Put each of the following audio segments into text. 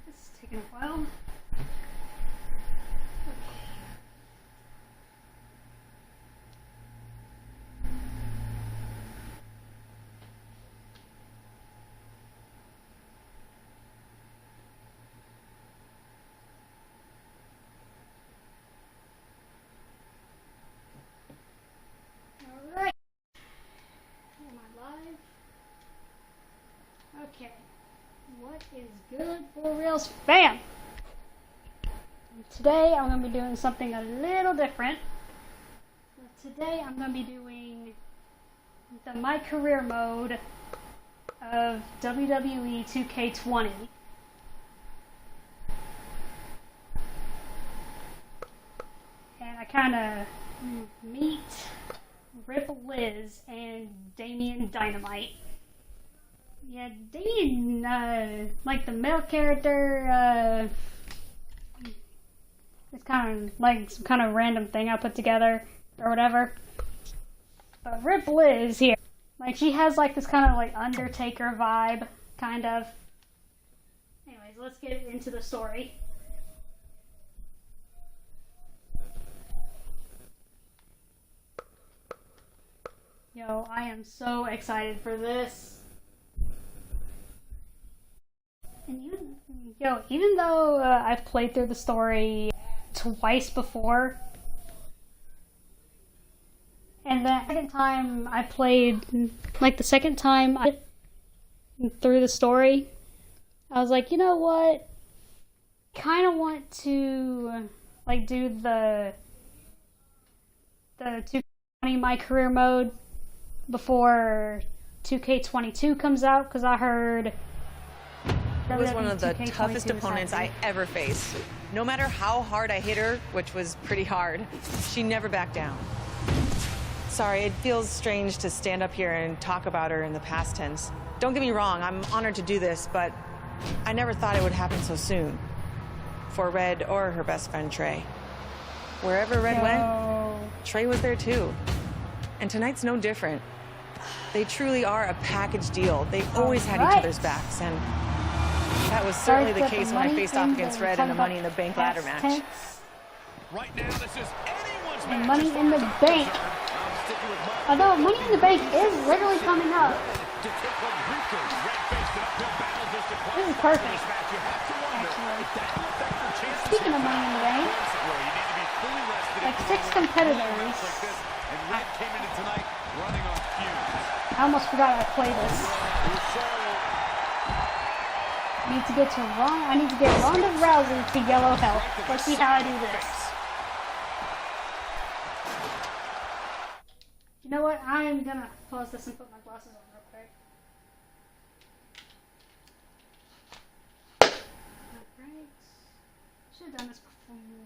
This is taking a while. Alright. Am I live? Okay. What is good for reals fam? Today I'm going to be doing something a little different. Today I'm going to be doing the MyCAREER mode of WWE 2K20. And I kind of meet Rip Liz and Damien Dynamite. Yeah, Damien, like the male character, it's kind of like some kind of random thing I put together or whatever. But Rip Liz here, like she has like this kind of like Undertaker vibe, kind of. Anyways, let's get into the story. Yo, I am so excited for this. And even though I've played through the story twice before, and the second time I played, like the second time I through the story, I was like, you know what? Kind of want to like do the 2K20 MyCAREER mode before 2K22 comes out, because I heard it was one of the toughest opponents I ever faced. No matter how hard I hit her, which was pretty hard, she never backed down. Sorry, it feels strange to stand up here and talk about her in the past tense. Don't get me wrong, I'm honored to do this, but I never thought it would happen so soon. For Red or her best friend, Trey. Wherever Red went, Trey was there too. And tonight's no different. They truly are a package deal. They always had each other's backs, and that was certainly the case when I faced off against Red in the Money in the Bank ladder match. Right now, this is anyone's match. Money in the Bank. Although Money in the Bank is literally coming up. This is perfect. Actually. Speaking of Money in the Bank, like 6 competitors. I almost forgot I played this. I need to get Ronda Rousey to yellow health. Let's see how I do this. You know what? I am gonna pause this and put my glasses on real quick. Alright. Should have done this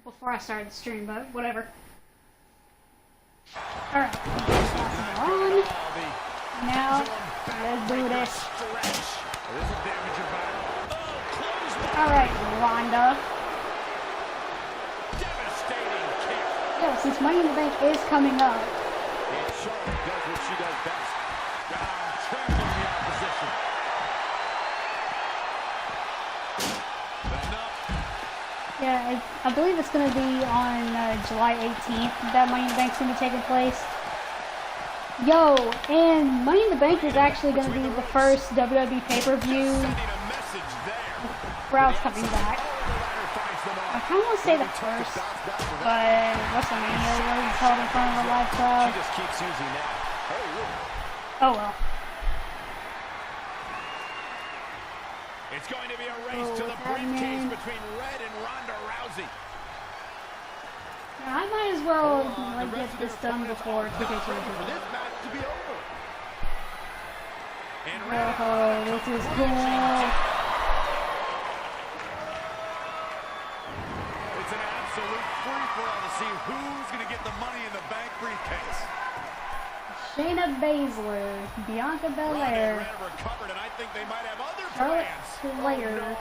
before I started the stream, but whatever. Alright. Glasses are on. Now, let's do this. Alright, Ronda. Yeah, since Money in the Bank is coming up. Yeah, I believe it's going to be on July 18th that Money in the Bank's going to be taking place. Yo, and Money in the Bank is actually going to be the first WWE pay-per-view. Crowd's coming back. I kind of want to say the first, but WrestleMania was held in front of a live crowd. Oh well. It's going to be a race to the briefcase between Red and Ronda Rousey. I might as well like get this done before 2K22. Oh, this is cool. It's an absolute free-for-all to see who's going to get the Money in the Bank briefcase. Shayna Baszler, Bianca Belair, Charlotte Flair, and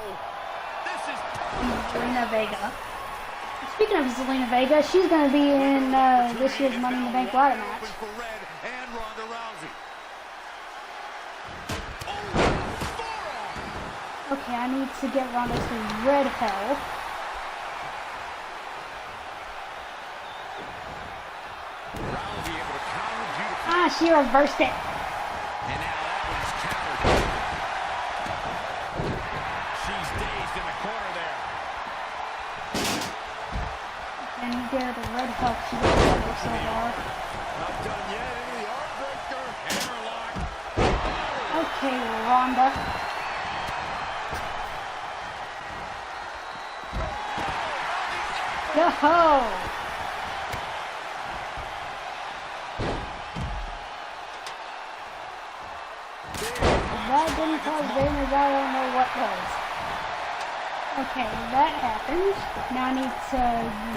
Zelina Vega. Speaking of Zelina Vega, she's going to be in this year's Money in the Bank ladder match. Okay, I need to get Ronda to red hell. Rousey able to counter beautifully. Ah, she reversed it. And now that one's countered. She's dazed in the corner there. And you get her the red hell. She gets her so hard. Not done yet. Into the arm breaker. Hammerlock. Okay, Ronda. Yo-ho! If that didn't cause damage, I don't know what does. Okay, that happened. Now I need to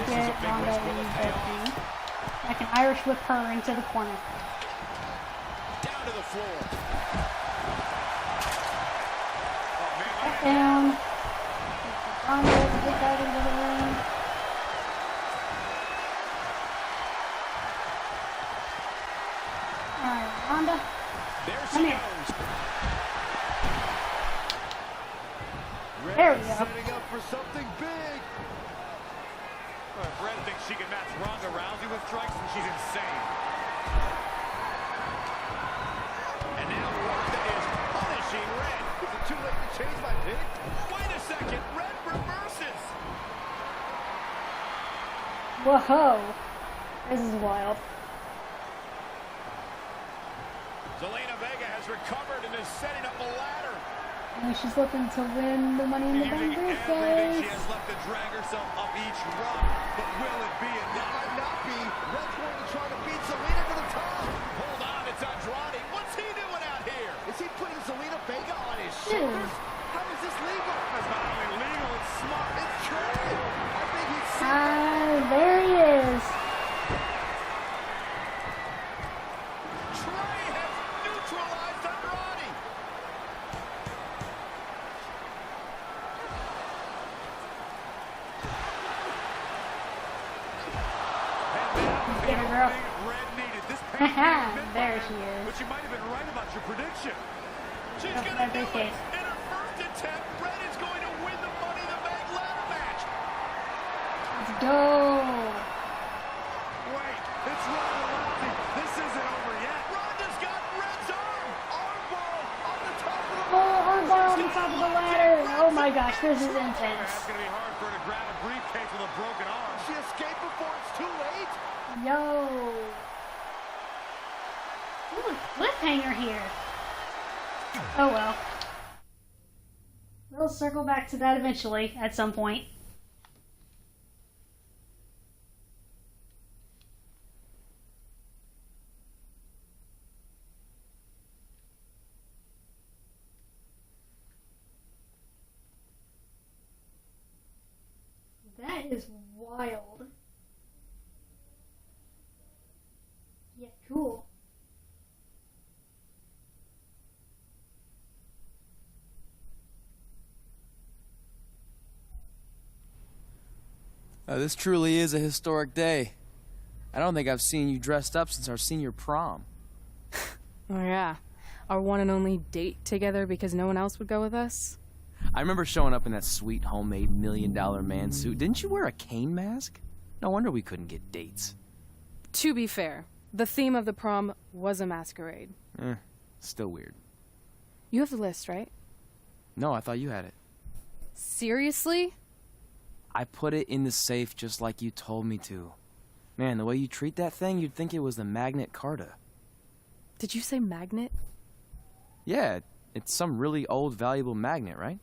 get Ronda in the thing. I can Irish whip her into the corner. Down to the floor. Back down. Ronda, get that into the ring. Alright, Ronda. There she Come here. goes. There we go. Setting up for something big. Red thinks she can match Ronda Rousey with strikes, and she's insane. And now Ronda is punishing Red. Is it too late to change my pick? Wait a second. Red reverses. Whoa. This is wild. Zelina Vega has recovered and is setting up a ladder. And she's looking to win the Money in the Bank Using everything she briefcase. has left to drag herself up each rung. But will it be enough? It might not be. Red's going to try to beat Zelina to the top. Hold on, it's Andrade. What's he doing out here? Is he putting Zelina Vega on his shoulders? How is this legal? It's not only legal, it's smart. It's true. I think he's There he is. Trey has neutralized Andrade. Get her, girl. Red needed. This Haha, there she is. But you might have been right about your prediction. She's That's going my to do it. briefcase. In her first attempt, Red is going to win the Money in the Bank ladder match. Let's go. Wait, it's Ronda Rousey. This isn't over yet. Ronda's got Red's arm. Armbar on the top of the Oh, armbar on the top of the ladder. Oh my gosh, this is intense. That's going to be hard for her to grab a briefcase with a broken arm. She escaped before it's too late. Yo. Ooh, cliffhanger here. Oh well. We'll circle back to that eventually at some point. That is wild. Yeah, cool. This truly is a historic day. I don't think I've seen you dressed up since our senior prom. Oh yeah, our one and only date together because no one else would go with us? I remember showing up in that sweet homemade $1 million man suit. Didn't you wear a cane mask? No wonder we couldn't get dates. To be fair, the theme of the prom was a masquerade. Still weird. You have the list, right? No, I thought you had it. Seriously? I put it in the safe just like you told me to. Man, the way you treat that thing, you'd think it was the Magnet Carta. Did you say magnet? Yeah, it's some really old, valuable magnet, right?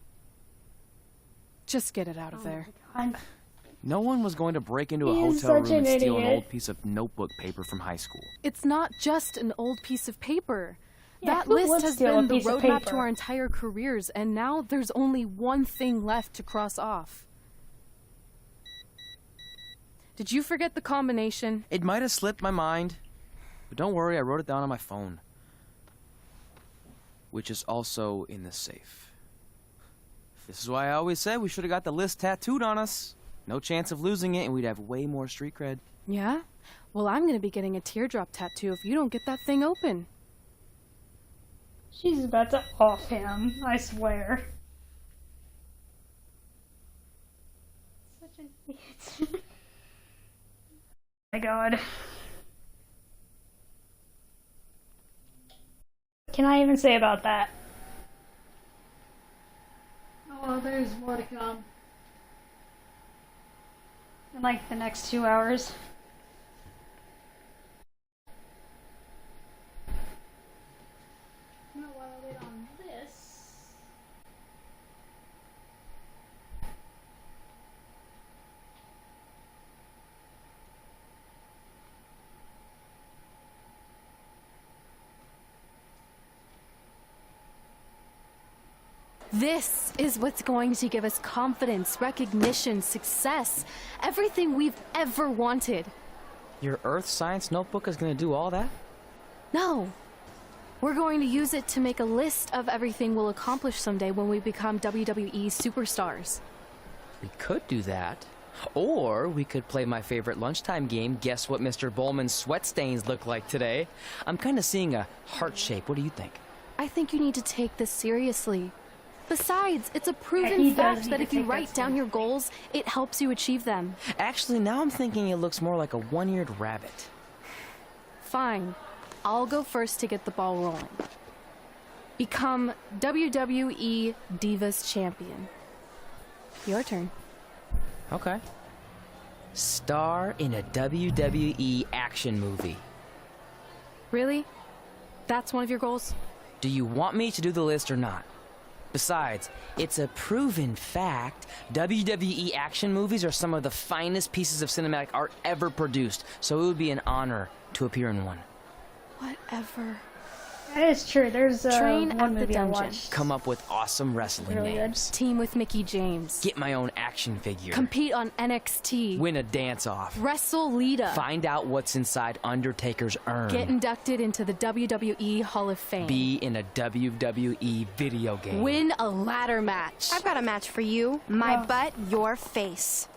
Just get it out of there. No one was going to break into a He is hotel room such and an steal an idiot. old piece of notebook paper from high school. It's not just an old piece of paper. Yeah, That who list would has steal a been the piece of roadmap to paper? our entire careers, and now there's only one thing left to cross off. Did you forget the combination? It might have slipped my mind, but don't worry, I wrote it down on my phone. Which is also in the safe. This is why I always said we should have got the list tattooed on us. No chance of losing it, and we'd have way more street cred. Yeah? Well, I'm gonna be getting a teardrop tattoo if you don't get that thing open. She's about to off him, I swear. such an idiot. My God. What can I even say about that? Oh, well, there's more to come. In like the next 2 hours. Now while I wait on this. This is what's going to give us confidence, recognition, success, everything we've ever wanted. Your Earth Science notebook is gonna do all that? No. We're going to use it to make a list of everything we'll accomplish someday when we become WWE superstars. We could do that. Or we could play my favorite lunchtime game, Guess What Mr. Bowman's Sweat Stains Look Like Today. I'm kind of seeing a heart shape. What do you think? I think you need to take this seriously. Besides, it's a Yeah, proven he does fact need that to if you take that write down your goals, it helps you achieve them. Actually, now I'm thinking it looks more like a one-eared rabbit. Fine. I'll go first to get the ball rolling. Become WWE Divas Champion. Your turn. Okay. Star in a WWE action movie. Really? That's one of your goals? Do you want me to do the list or not? Besides, it's a proven fact, WWE action movies are some of the finest pieces of cinematic art ever produced, so it would be an honor to appear in one. Whatever. That is true. There's Train one at the movie I dungeon. watched. Come up with awesome wrestling Really good. names. Team with Mickey James. Get my own action figure. Compete on NXT. Win a dance-off. Wrestle Lita. Find out what's inside Undertaker's urn. Get inducted into the WWE Hall of Fame. Be in a WWE video game. Win a ladder match. I've got a match for you. My Oh. butt, your face.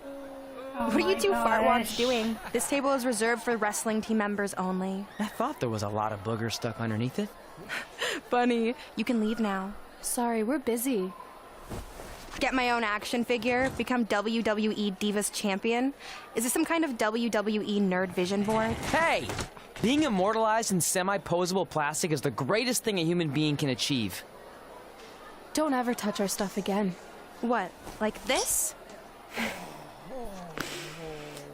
Oh What are you my two fartwads gosh. doing? This table is reserved for wrestling team members only. I thought there was a lot of boogers stuck underneath it. Funny. You can leave now. Sorry, we're busy. Get my own action figure. Become WWE Divas Champion. Is this some kind of WWE nerd vision board? Hey! Being immortalized in semi-posable plastic is the greatest thing a human being can achieve. Don't ever touch our stuff again. What, like this?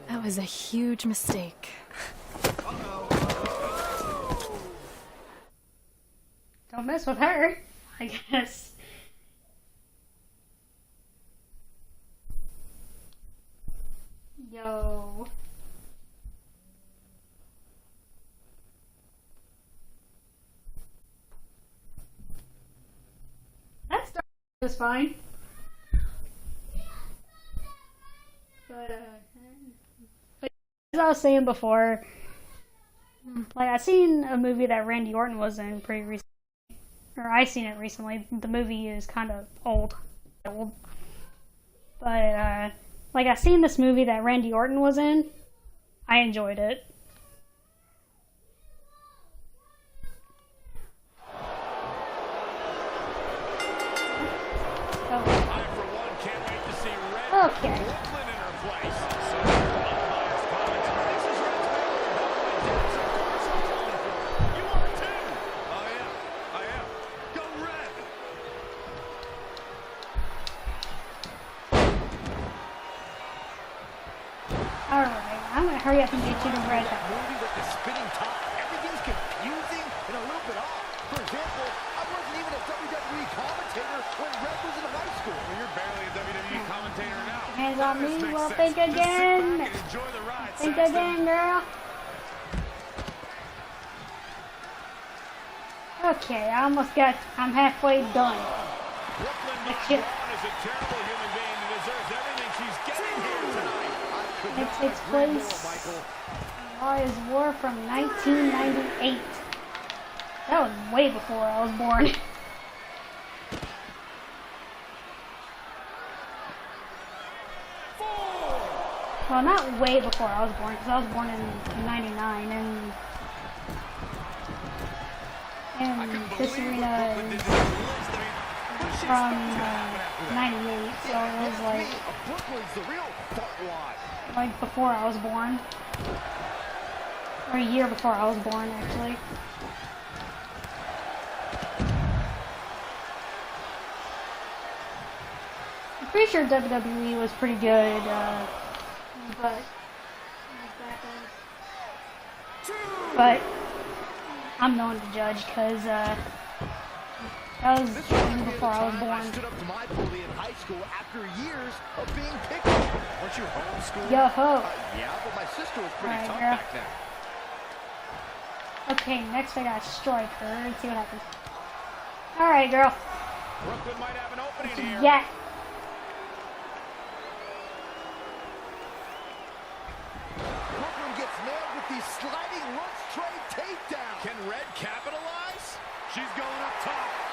That was a huge mistake. Don't mess with her, I guess. Yo. That start was fine. But as I was saying before, like I seen a movie that Randy Orton was in pretty recently. Or I seen it recently. The movie is kind of old. But, like, I seen this movie that Randy Orton was in. I enjoyed it. I, for one, can't wait to see Red Okay. Brooklyn in her place. So, unbiased commentary. This is Red's favorite. You are too. Oh, yeah. I am. Go Red. Alright, I'm gonna hurry up and get you to Red. Movie with the spinning top. Everything's confusing and a little bit off. For example, I wasn't even a WWE commentator when Red was in high school. Well, you're barely a WWE commentator now. Hands on This me, makes well, sense. think Just sit again. back and enjoy the ride, Think Saxton. again, girl. Okay, I'm halfway done. Brooklyn The not kid. born is a terrible human being and deserves everything she's getting here tonight. It takes place Warriors War from 1998. That was way before I was born. Well, not way before I was born, because I was born in 99, and this arena is from 98, so it was like Brooklyn's the real before I was born. Or a year before I was born, actually. I'm pretty sure WWE was pretty good, but I'm no one to judge, because that was even before I was born. stood up to my bully in high school after years of being picked on. Weren't you homeschooled? Yo-ho! Yeah, but my sister was pretty Alright, tough girl. back then. Okay, next I got Striker. Let's see what happens. Alright, girl. Brooklyn might have an opening here. Yeah. Brooklyn gets nailed with these sliding lunch tray takedown. Can Red capitalize? She's going up top.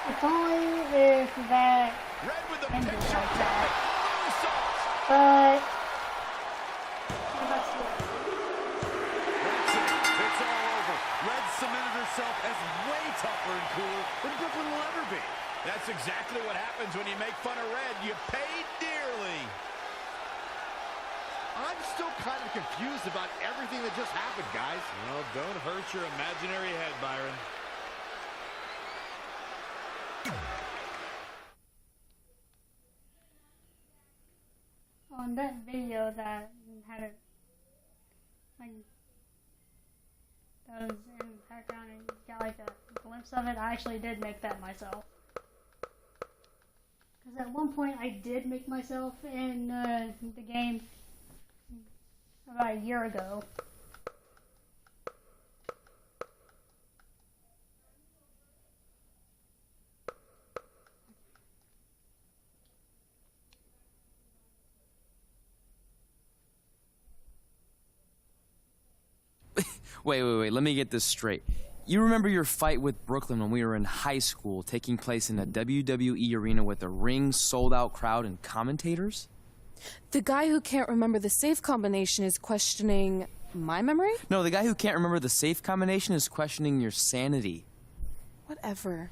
If only if that Red with the ended picture like that. perfect moonsault. But That's it. It's all over. Red cemented herself as way tougher and cooler than Brooklyn will ever be. That's exactly what happens when you make fun of Red. You pay dearly. I'm still kind of confused about everything that just happened, guys. Well, don't hurt your imaginary head, Byron. on that video that had it like that was in the background and you got like a glimpse of it, I actually did make that myself. Because at one point I did make myself in the game about a year ago. Wait, let me get this straight. You remember your fight with Brooklyn when we were in high school, taking place in a WWE arena with a ring, sold-out crowd, and commentators? The guy who can't remember the safe combination is questioning my memory? No, the guy who can't remember the safe combination is questioning your sanity. Whatever.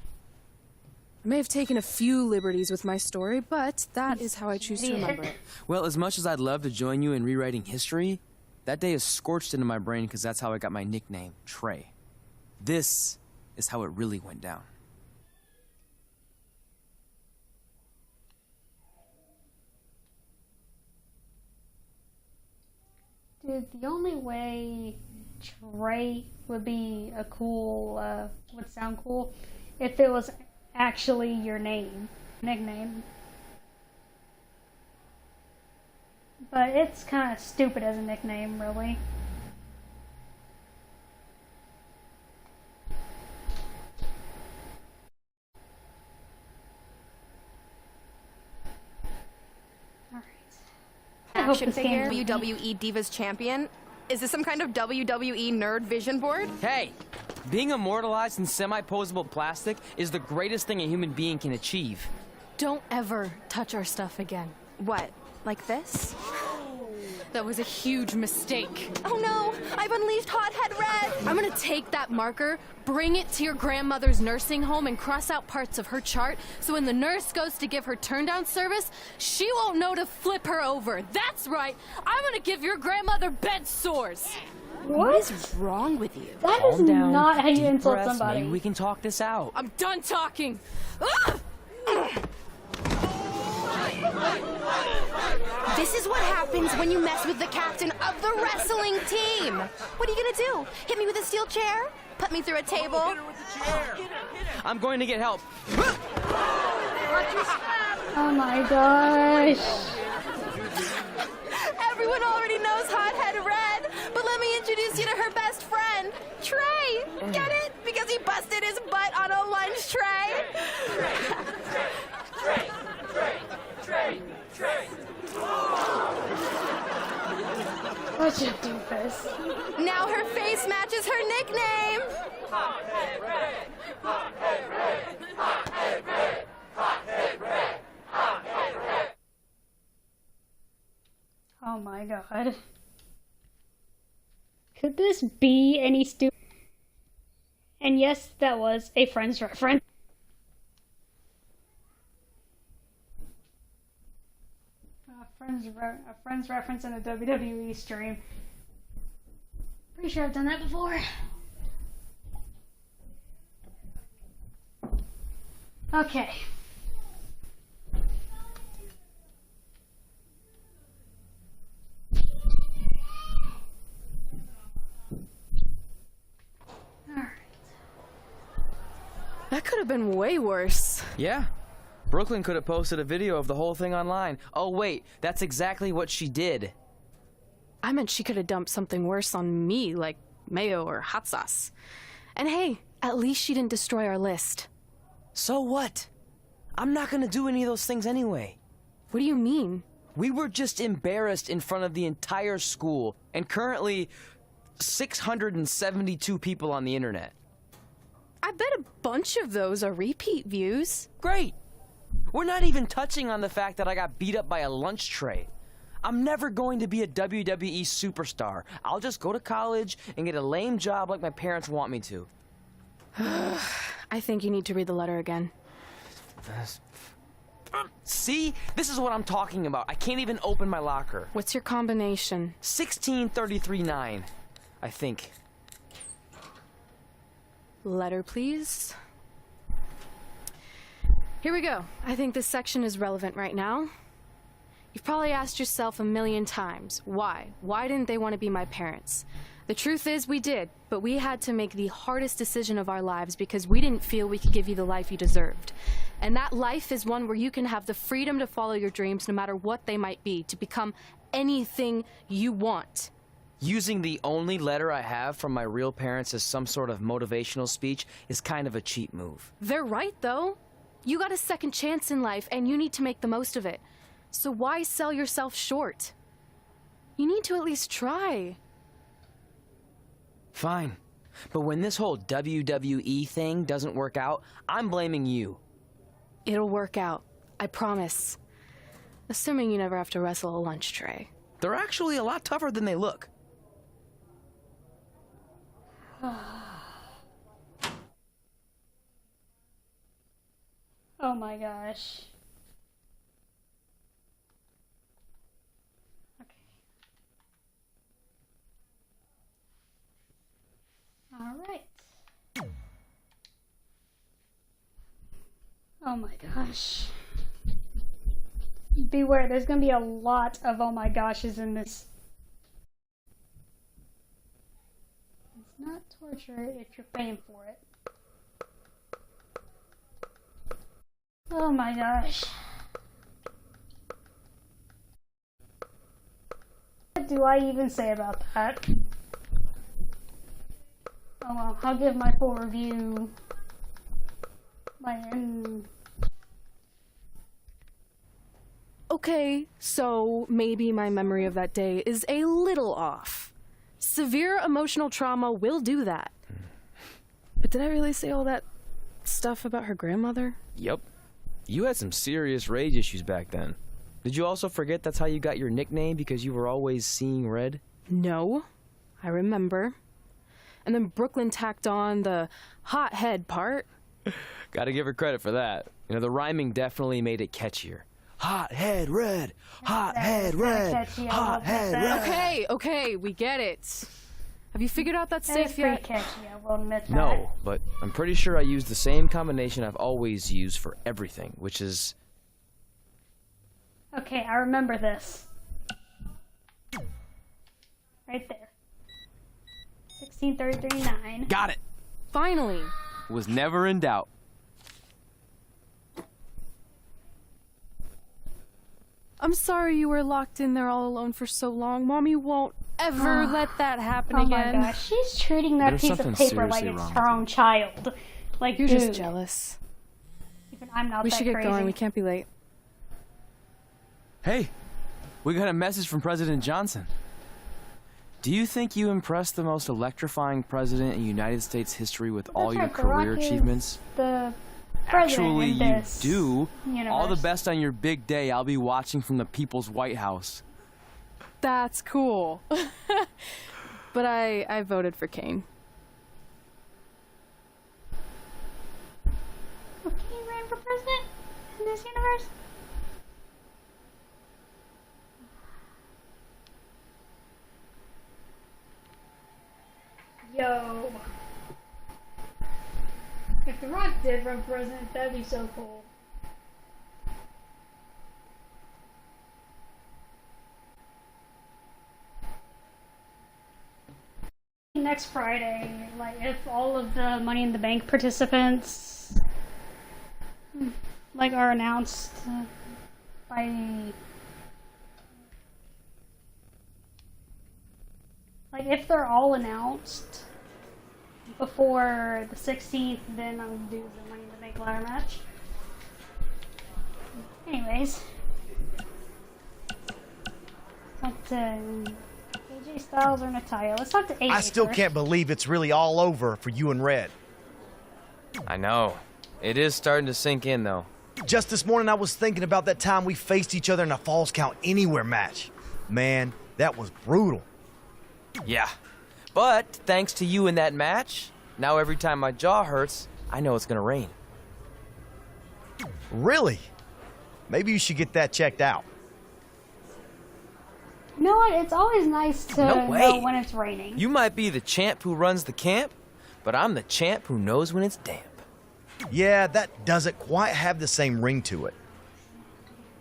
I may have taken a few liberties with my story, but that is how I choose to remember it. Well, as much as I'd love to join you in rewriting history, that day is scorched into my brain because that's how I got my nickname, Trey. This is how it really went down. Dude, the only way Trey would be a cool, would sound cool, if it was actually your nickname. But it's kind of stupid as a nickname, really. Action figure, WWE Divas Champion. Is this some kind of WWE nerd vision board? Hey, being immortalized in semi-posable plastic is the greatest thing a human being can achieve. Don't ever touch our stuff again. What, like this? That was a huge mistake. Oh no, I've unleashed Hothead Red! I'm gonna take that marker, bring it to your grandmother's nursing home, and cross out parts of her chart so when the nurse goes to give her turn-down service, she won't know to flip her over. That's right, I'm gonna give your grandmother bed sores. What is wrong with you? That is Calm down. not how you Deep insult breaths. somebody. Maybe we can talk this out. I'm done talking. Ah! This is what happens when you mess with the captain of the wrestling team. What are you gonna do? Hit me with a steel chair? Put me through a table? I'm going to get help. Oh my gosh. Everyone already knows Hothead Red, but let me introduce you to her best friend, Trey. Get it? Because he busted his butt on a lunch tray. Such a doofus. Now her face matches her nickname. Oh my god. Could this be any stupid? And yes, that was a Friends reference. friend's reference in a WWE stream. Pretty sure I've done that before. Okay. That could have been way worse. Yeah. Brooklyn could have posted a video of the whole thing online. Oh, wait, that's exactly what she did. I meant she could have dumped something worse on me, like mayo or hot sauce. And hey, at least she didn't destroy our list. So what? I'm not gonna do any of those things anyway. What do you mean? We were just embarrassed in front of the entire school, and currently 672 people on the internet. I bet a bunch of those are repeat views. Great! We're not even touching on the fact that I got beat up by a lunch tray. I'm never going to be a WWE superstar. I'll just go to college and get a lame job like my parents want me to. I think you need to read the letter again. See? This is what I'm talking about. I can't even open my locker. What's your combination? 1633-9, I think. Letter, please. Here we go. I think this section is relevant right now. You've probably asked yourself a million times, why? Why didn't they want to be my parents? The truth is we did, but we had to make the hardest decision of our lives because we didn't feel we could give you the life you deserved. And that life is one where you can have the freedom to follow your dreams no matter what they might be, to become anything you want. Using the only letter I have from my real parents as some sort of motivational speech is kind of a cheap move. They're right, though. You got a second chance in life, and you need to make the most of it. So why sell yourself short? You need to at least try. Fine. But when this whole WWE thing doesn't work out, I'm blaming you. It'll work out. I promise. Assuming you never have to wrestle a lunch tray. They're actually a lot tougher than they look. Oh my gosh. Okay. All right. Oh my gosh. Beware, there's gonna be a lot of oh my goshes in this. It's not torture if you're paying for it. Oh my gosh. What do I even say about that? Oh well, I'll give my full review. Okay, so maybe my memory of that day is a little off. Severe emotional trauma will do that. But did I really say all that stuff about her grandmother? Yep. You had some serious rage issues back then. Did you also forget that's how you got your nickname because you were always seeing red? No, I remember. And then Brooklyn tacked on the hot head part. Gotta give her credit for that. You know, the rhyming definitely made it catchier. Hot head red, hot head red, hot head red. Okay, we get it. Have you figured out that safe pretty yet? catchy, I will admit that. No, but I'm pretty sure I used the same combination I've always used for everything, which is... Okay, I remember this. Right there. 1633-9. Got it! Finally. Was never in doubt. I'm sorry you were locked in there all alone for so long. Mommy won't ever let that happen Oh again. my gosh, she's treating that There's piece of something paper like seriously it's wrong her with own child. Like, You're dude, just jealous. even I'm not We that should get crazy. going. We can't be late. Hey, we got a message from President Johnson. Do you think you impressed the most electrifying president in United States history with all your right, The Rock career is achievements? The president Actually, in you this do. universe. All the best on your big day. I'll be watching from the People's White House. That's cool. But I voted for Kane. Oh, can you run for president in this universe? If The Rock did run president, that'd be so cool. Next Friday, like, if all of the Money in the Bank participants, like, are announced by, like, if they're all announced before the 16th, then I'll do the Money in the Bank ladder match. Anyways, AJ Styles or Natalya. Let's talk to AJ I still first. can't believe it's really all over for you and Red. I know. It is starting to sink in, though. Just this morning, I was thinking about that time we faced each other in a Falls Count Anywhere match. Man, that was brutal. Yeah. But thanks to you in that match, now every time my jaw hurts, I know it's gonna rain. Really? Maybe you should get that checked out. You know what? It's always nice to No way. know when it's raining. You might be the champ who runs the camp, but I'm the champ who knows when it's damp. Yeah, that doesn't quite have the same ring to it.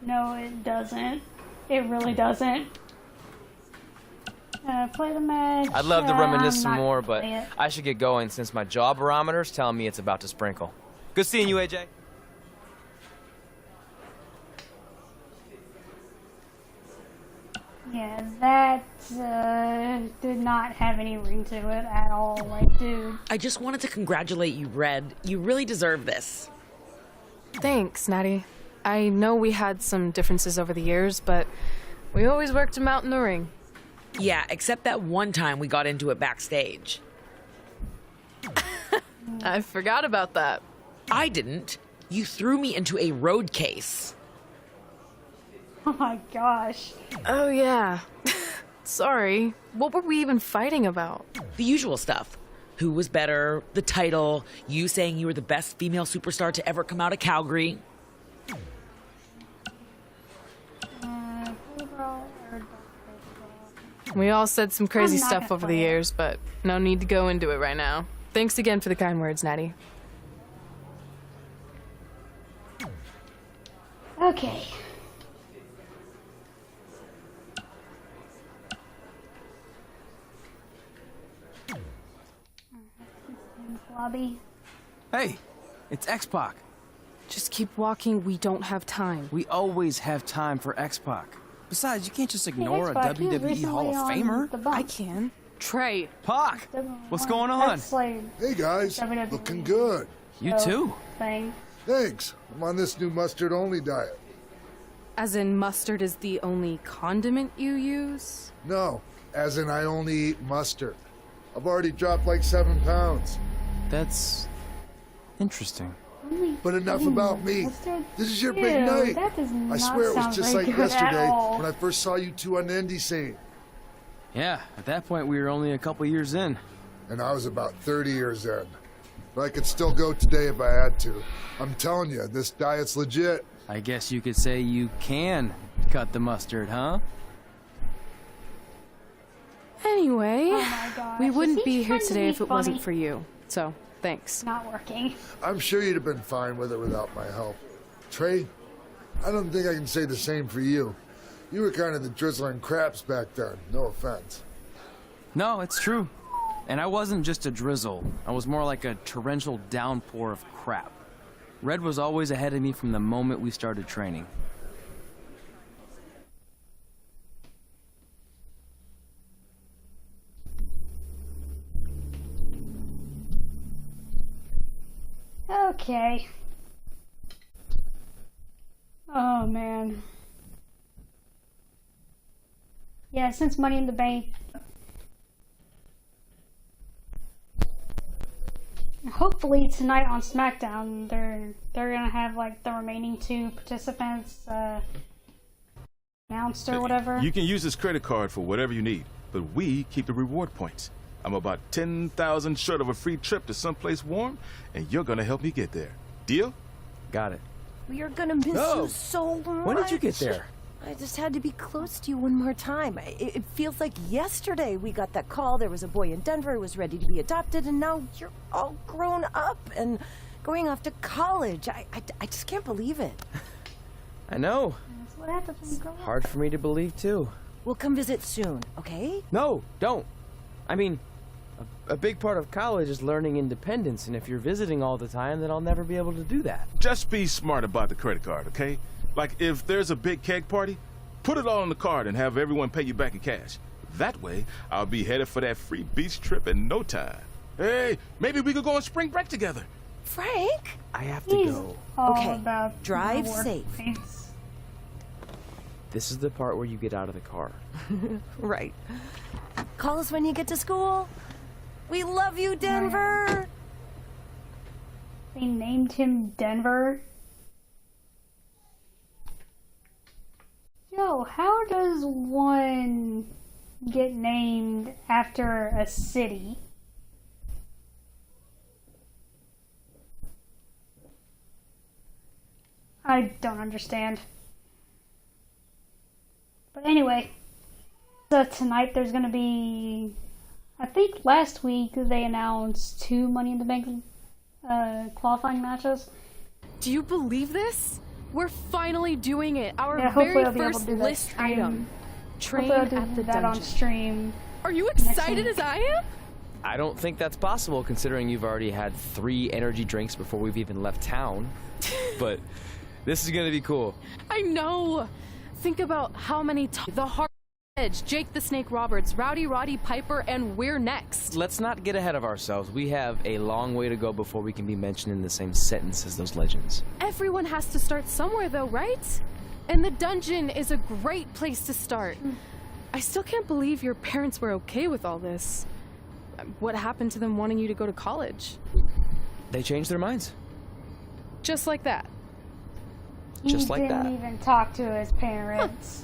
No, it doesn't. It really doesn't. Play the match. I'd love to reminisce some more, but play it. I should get going since my jaw barometer's telling me it's about to sprinkle. Good seeing you, AJ. Yeah, that did not have any ring to it at all. Like, dude. I just wanted to congratulate you, Red. You really deserve this. Thanks, Natty. I know we had some differences over the years, but we always worked them out in the ring. Yeah, except that one time we got into it backstage. I forgot about that. I didn't. You threw me into a road case. Oh my gosh. Oh, yeah. Sorry. What were we even fighting about? The usual stuff. Who was better, the title, you saying you were the best female superstar to ever come out of Calgary. We all said some crazy I'm not stuff gonna over the play it. years, but no need to go into it right now. Thanks again for the kind words, Natty. Okay. Lobby. Hey, it's X-Pac. Just keep walking. We don't have time. We always have time for X-Pac. Besides, you can't just ignore a X-Pac, he was WWE Hall of recently on Famer. the bump. I can. Trey. Pac, what's going on? That's like Hey guys, WWE looking good. You too. thing. Thanks. I'm on this new mustard-only diet. As in, mustard is the only condiment you use? No, as in I only eat mustard. I've already dropped like 7 pounds. That's interesting. But enough about me. Mustard? This is your Ew, big night. that does I not swear it was sound just very like good at yesterday all. when I first saw you two on the indie scene. Yeah, at that point we were only a couple years in. And I was about 30 years in. But I could still go today if I had to. I'm telling you, this diet's legit. I guess you could say you can cut the mustard, huh? Anyway, Oh my gosh. we Is wouldn't he be here trying to today be if it wasn't funny? for you. So, thanks. Not working. I'm sure you'd have been fine with it without my help. Trey, I don't think I can say the same for you. You were kind of the drizzling craps back then, no offense. No, it's true. And I wasn't just a drizzle. I was more like a torrential downpour of crap. Red was always ahead of me from the moment we started training. Okay. Oh man. Yeah, since Money in the Bank. Hopefully tonight on SmackDown, they're gonna have like the remaining 2 participants announced or whatever. You can use this credit card for whatever you need, but we keep the reward points. I'm about 10,000 short of a free trip to someplace warm, and you're gonna help me get there. Deal? Got it. We are gonna miss Oh, you so much. When did you get there? I just had to be close to you one more time. It feels like yesterday we got that call. There was a boy in Denver who was ready to be adopted, and now you're all grown up and going off to college. I just can't believe it. I know. That's what happens when you grow up. Hard for me to believe, too. We'll come visit soon, okay? No, don't. I mean, a big part of college is learning independence, and if you're visiting all the time, then I'll never be able to do that. Just be smart about the credit card, okay? Like, if there's a big keg party, put it all on the card and have everyone pay you back in cash. That way, I'll be headed for that free beach trip in no time. Hey, maybe we could go on spring break together. Frank? I have to go. All Okay, about drive reward safe. points. This is the part where you get out of the car. Right. Call us when you get to school. We love you, Denver. They named him Denver. Yo, how does one get named after a city? I don't understand. But anyway, so tonight there's gonna be, I think last week they announced 2 Money in the Bank qualifying matches. Do you believe this? We're finally doing it. Our Yeah, hopefully very I'll be able to first do that list stream. item. Train Hopefully I'll at do the that on dungeon. stream. Are you next excited week. as I am? I don't think that's possible, considering you've already had 3 energy drinks before we've even left town. But this is gonna be cool. I know. Think about how many the Hard Edge, Jake the Snake Roberts, Rowdy Roddy Piper, and we're next. Let's not get ahead of ourselves. We have a long way to go before we can be mentioned in the same sentence as those legends. Everyone has to start somewhere though, right? And the dungeon is a great place to start. I still can't believe your parents were okay with all this. What happened to them wanting you to go to college? They changed their minds. Just like that. Just like He that. didn't even talk to his parents.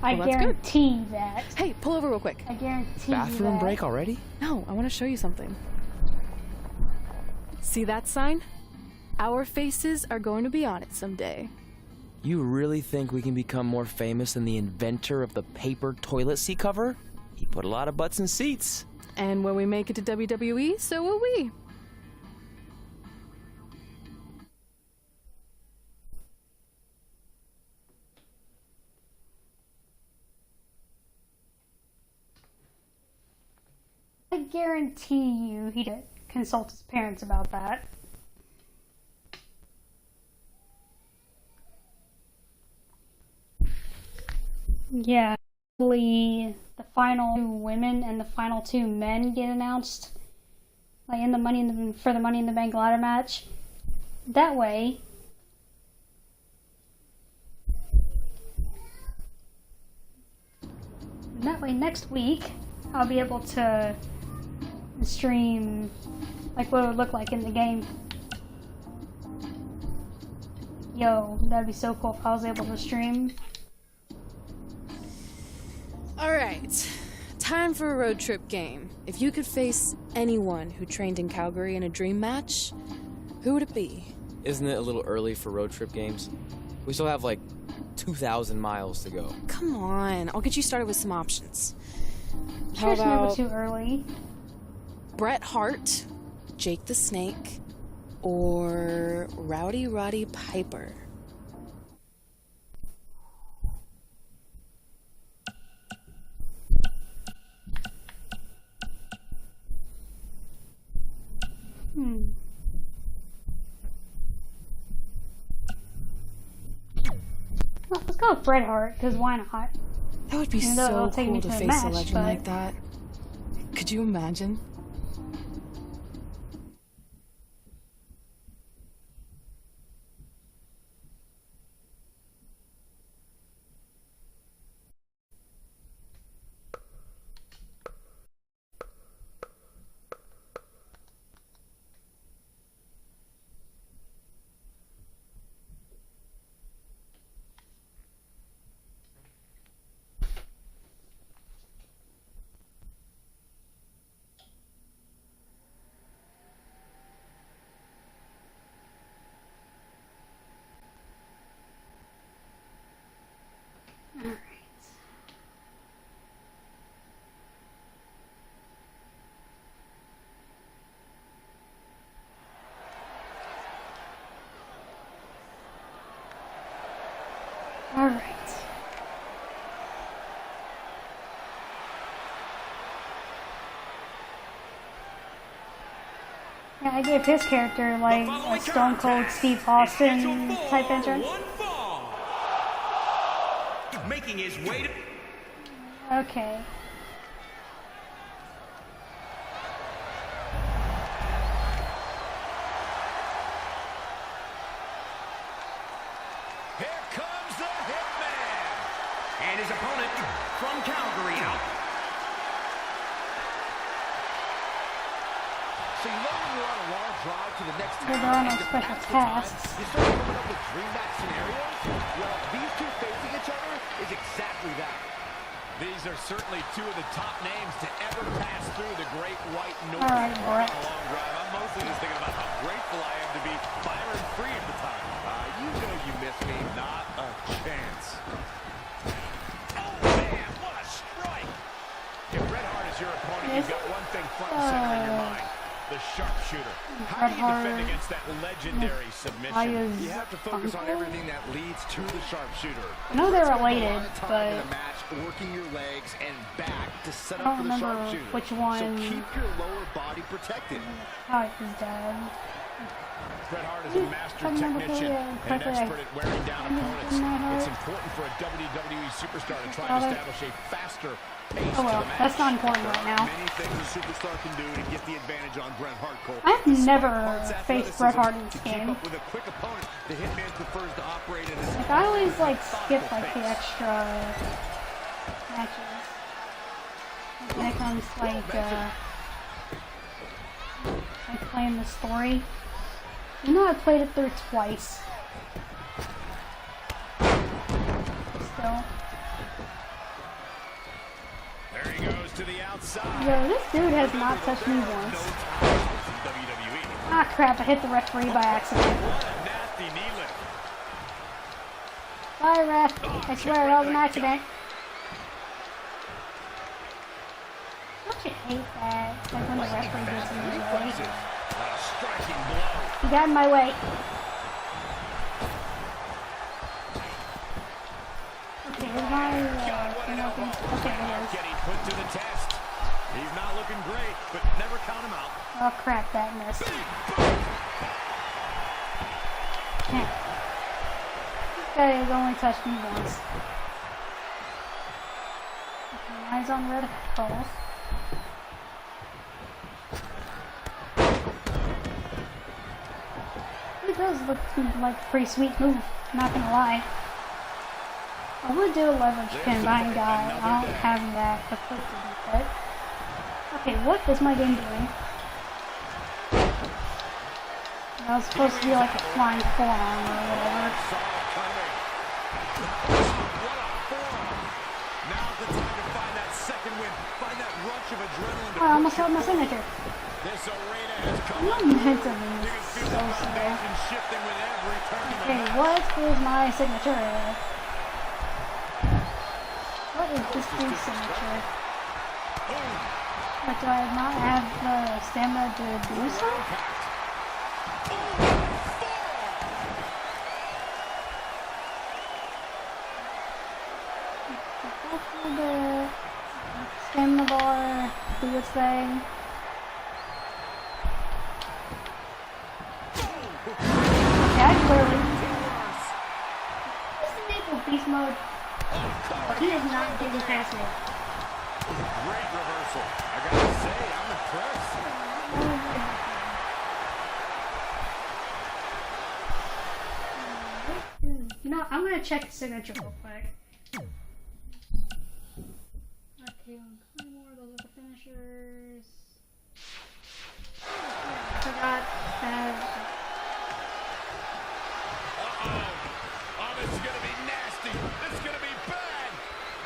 I Well, that's good. guarantee that. Hey, pull over real quick. I guarantee Bathroom that. break already? No, I want to show you something. See that sign? Our faces are going to be on it someday. You really think we can become more famous than the inventor of the paper toilet seat cover? He put a lot of butts in seats. And when we make it to WWE, so will we. I guarantee you he did consult his parents about that. Yeah, hopefully the final 2 women and the final 2 men get announced, like in the for the Money in the Bank ladder match. That way, next week I'll be able to stream like what it would look like in the game. Yo, that'd be so cool if I was able to stream. Alright, time for a road trip game. If you could face anyone who trained in Calgary in a dream match, who would it be? Isn't it a little early for road trip games? We still have like 2,000 miles to go. Come on, I'll get you started with some options. How It's never about too early. Bret Hart, Jake the Snake, or Rowdy Roddy Piper? Well, let's go with Bret Hart, because why not? That would be Even though so it'll take me cool to to a face a match, legend but- like that. Could you imagine? Alright. Yeah, I gave his character like a Stone Cold Steve Austin type entrance. Making his way to... Okay. Here comes the Hitman! And his opponent from Calgary out. So you know when you're on a long drive to the next town, There are no and special that's the time tasks. you start coming up with dream match scenarios? Well, these two facing each other is exactly that. These are certainly two of the top names to ever pass through the Great White North. Alright, Brett. On a long drive, I'm mostly just thinking about how grateful I am to be firing free at the time. You know you miss me, not a chance. Oh man, what a strike! If Bret Hart is your opponent, you've got one thing front and center in your mind. The sharpshooter. How do you defend against that legendary submission? You have to focus on everything that leads to the sharpshooter. I know they're related, but in a match, working your legs and back to set I up don't for the remember sharpshooter. which one. So keep your lower body protected. How his dad. Bret Hart is a master technician and an expert at wearing down opponents. It's important for a WWE superstar to try and establish a faster pace Oh well, to the match. that's not important right now. Many things a superstar can do to get the advantage on Bret Hart, Cole. I've never faced Bret Hart in this game. With a quick opponent, the Hitman prefers to operate in a Like, I always like skip like the extra matches. When it comes like playing the story. You know I played it through twice. Still. There he goes to the outside. Yo, this dude has not touched me once. Ah crap, I hit the referee by accident. What a nasty knee lift. Sorry ref, I swear that was an accident. Don't you hate that? Like when the referee gets in your way. A striking blow. He got in my way. Okay, here's my okay, there it is. Getting put to the test. He's not looking great, but never count him out. Oh crap, that missed. This guy has only touched me once. Okay, eyes on red controls. It does look like a pretty sweet move, not gonna lie. I would do a leverage pin behind guy. I don't have that equipped to do that. Okay, what is my game doing? That was supposed to be like a flying forearm or whatever. Now's the time to find that second win. Find that rush of adrenaline. Oh, I almost had my signature. This arena has come. Momentum is so slow. Shifting with every turn. Okay, what is my signature? What is this dude's signature? But do I not have the stamina to do so? The stamina bar do its thing. Okay, I clearly. This enabled beast mode. He is not getting past me. Great reversal. I gotta say, I'm impressed. You know, I'm gonna check the signature real quick. Okay, those are the finishers. I forgot that. Oh, this is gonna be nasty. This is gonna be bad.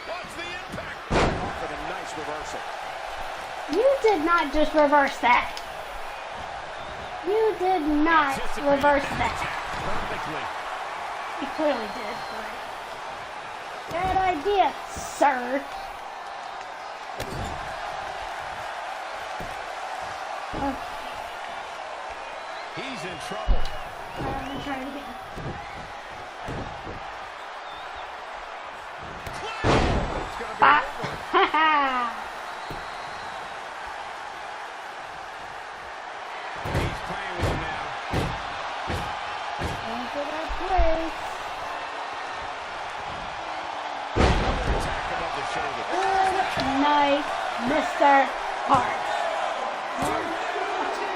What's the impact? With a nice reversal. You did not just reverse that. You did not reverse that. Perfectly. You clearly did, but bad idea, sir. Okay. He's in trouble. I'm gonna try it again. Bop. Haha. He's playing with him now. Going for that place. Another attack above the shoulder. Good night, Mr. Hart.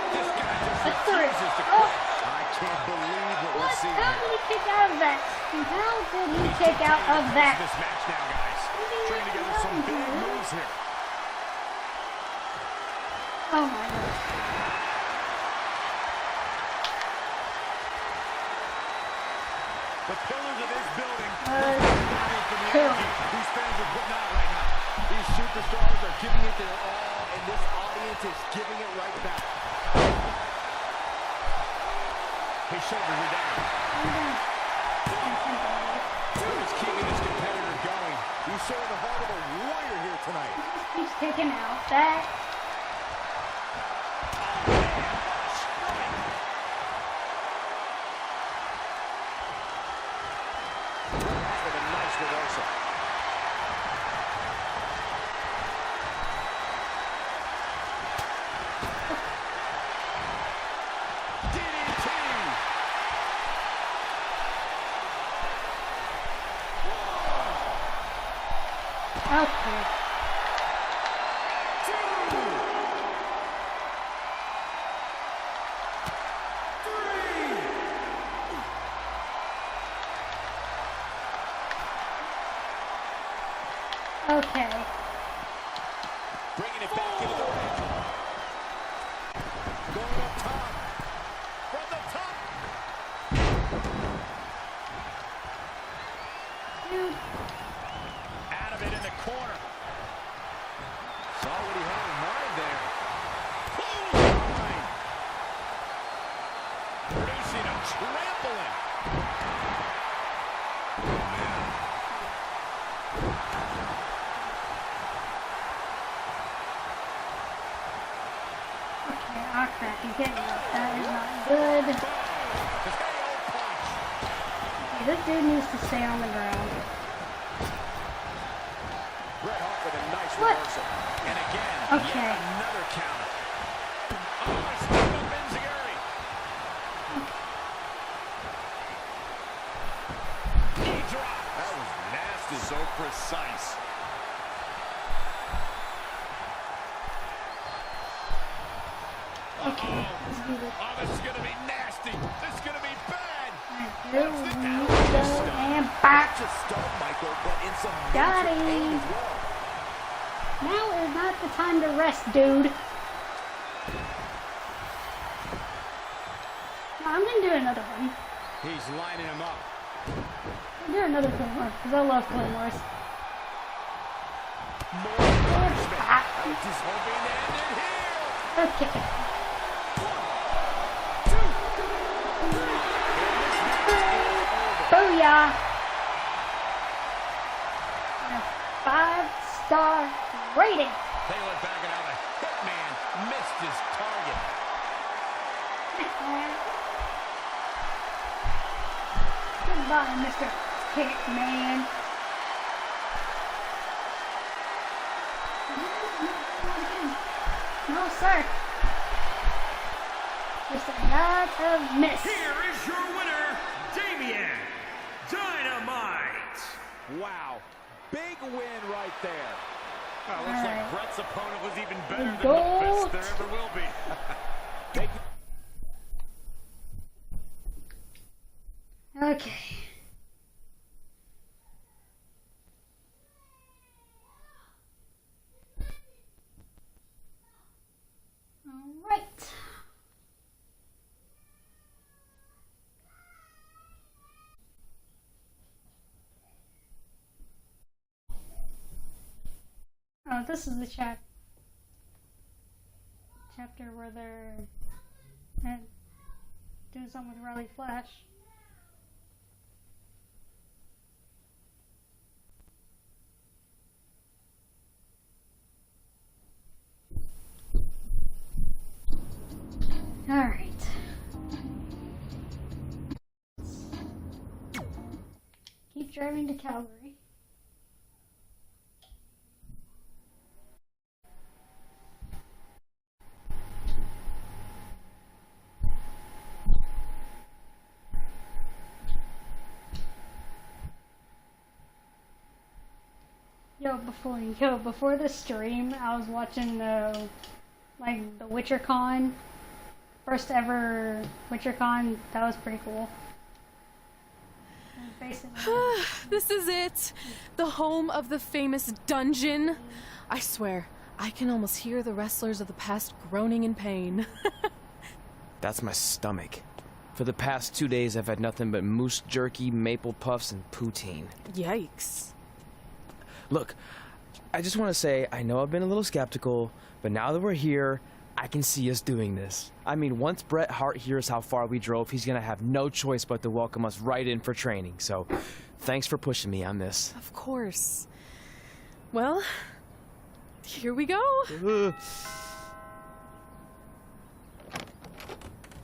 This guy just That's three. refuses to Oh. quit. I can't believe what we're What? seeing How here. did he kick out of that? How did he kick out of that? This match now, guys. Trying together some big moves here. Oh my god. The pillars of this building. Cool. These fans are putting out right now. These superstars are giving it their all, and this audience is giving it right back. His shoulders are down. Who's keeping this competitor going? He's showing the heart of a warrior here tonight. He's kicking out that. With a nice reversal. DDT. Okay. Okay. Bringing it back into the ring. Going up top. From the top. Dude. Out of it in the corner. Saw what he had in mind there. Clothesline. Producing a trampling. Oh, man. Okay, oh crap, he's getting up. That is not good. Okay, this dude needs to stay on the ground. Bret Hart with a nice What? reversal. And again, Okay. yet another counter. Oh, step up Enziguri. Knee drop. That was nasty. So precise. Okay, let's do this. Oh, this is going to be nasty. This is going to be bad. Here we go, and back. Just start, Michael, but in some Got major pain him. as well. Now is not the time to rest, dude. No, I'm gonna do another one. He's lining him up. I'll do another Claymore, because I love Claymores. More punishment. Ah. I was just hoping to end it here. Okay. Booyah! And a 5-star rating. Take a look back at how the Hitman missed his target. Goodbye, Mr. Hitman. No, sir. Just a lot of miss. Here is your winner, Damian Dynamite. Wow. Big win right there. Well, looks All right. like Bret's opponent was even better than the Gold. best there ever will be. Okay. All right. Oh, this is the chapter where they're doing something with Riley Flash. All right. Keep driving to Calgary. Before the stream, I was watching like the WitcherCon, first ever WitcherCon. That was pretty cool. This is it, the home of the famous dungeon. I swear, I can almost hear the wrestlers of the past groaning in pain. That's my stomach. For the past 2 days, I've had nothing but moose jerky, maple puffs, and poutine. Yikes. Look, I just want to say, I know I've been a little skeptical, but now that we're here, I can see us doing this. I mean, once Bret Hart hears how far we drove, he's gonna have no choice but to welcome us right in for training. So, thanks for pushing me on this. Of course. Well, here we go.